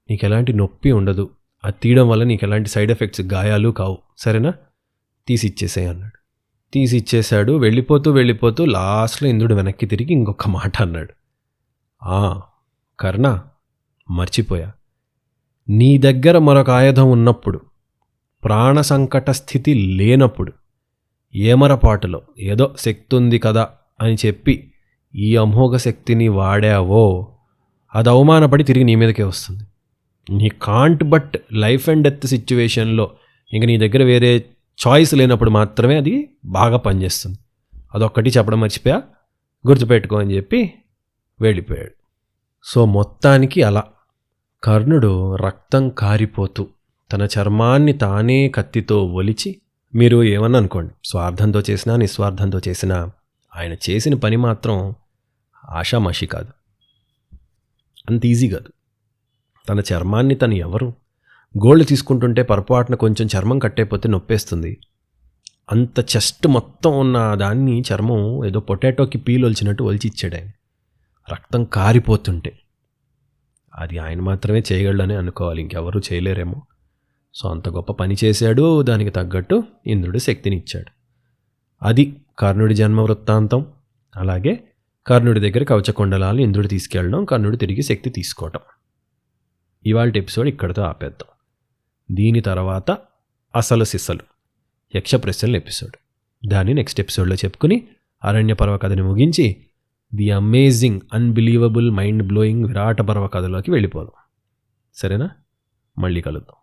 నీకు ఎలాంటి నొప్పి ఉండదు, అది తీయడం వల్ల నీకు ఎలాంటి సైడ్ ఎఫెక్ట్స్, గాయాలు కావు, సరేనా, తీసి ఇచ్చేసాయి అన్నాడు. తీసి ఇచ్చేశాడు. వెళ్ళిపోతూ లాస్ట్లో ఇంద్రుడు వెనక్కి తిరిగి ఇంకొక మాట అన్నాడు, కర్ణ, మర్చిపోయా, నీ దగ్గర మరొక ఆయుధం ఉన్నప్పుడు, ప్రాణ సంకట స్థితి లేనప్పుడు, ఏమరపాటులో ఏదో శక్తి ఉంది కదా అని చెప్పి ఈ అమోఘ శక్తిని వాడావో, అది అవమానపడి తిరిగి నీ మీదకే వస్తుంది. నీ can't but life and death సిచ్యువేషన్లో ఇంక నీ దగ్గర వేరే చాయిస్ లేనప్పుడు మాత్రమే అది బాగా పనిచేస్తుంది. అదొక్కటి చెప్పడం మర్చిపోయా, గుర్తుపెట్టుకో అని చెప్పి వెళ్ళిపోయాడు. సో మొత్తానికి అలా కర్ణుడు రక్తం కారిపోతూ తన చర్మాన్ని తానే కత్తితో ఒలిచి, మీరు ఏమన్నా అనుకోండి, స్వార్థంతో చేసినా నిస్వార్థంతో చేసినా ఆయన చేసిన పని మాత్రం ఆషామాషి కాదు, అంత ఈజీ కాదు. తన చర్మాన్ని తను ఎవరు, గోల్డ్ తీసుకుంటుంటే పొరపాటున కొంచెం చర్మం కట్టయిపోతే నొప్పేస్తుంది, అంత చెస్ట్ మొత్తం ఉన్న దాన్ని చర్మం ఏదో పొటాటోకి పీల్ ఒలిచినట్టు ఒలిచి ఇచ్చాడు ఆయన, రక్తం కారిపోతుంటే. అది ఆయన మాత్రమే చేయగలడని అనుకోవాలి, ఇంకెవరూ చేయలేరేమో. సో అంత గొప్ప పని చేశాడు, దానికి తగ్గట్టు ఇంద్రుడు శక్తిని ఇచ్చాడు. అది కర్ణుడి జన్మ వృత్తాంతం. అలాగే కర్ణుడి దగ్గర కవచకుండలాలు ఇంద్రుడు తీసుకెళ్ళడం, కర్ణుడు తిరిగి శక్తి తీసుకోవటం. ఇవాళ ఎపిసోడ్ ఇక్కడితో ఆపేద్దాం. దీని తర్వాత అసలు సిస్సలు యక్ష ప్రశ్నల ఎపిసోడ్, దాన్ని నెక్స్ట్ ఎపిసోడ్లో చెప్పుకుని అరణ్య పర్వ కథని ముగించి the amazing, unbelievable, mind blowing Virata Parva కథలోకి వెళ్ళిపోదాం. సరేనా? మళ్ళీ కలుద్దాం.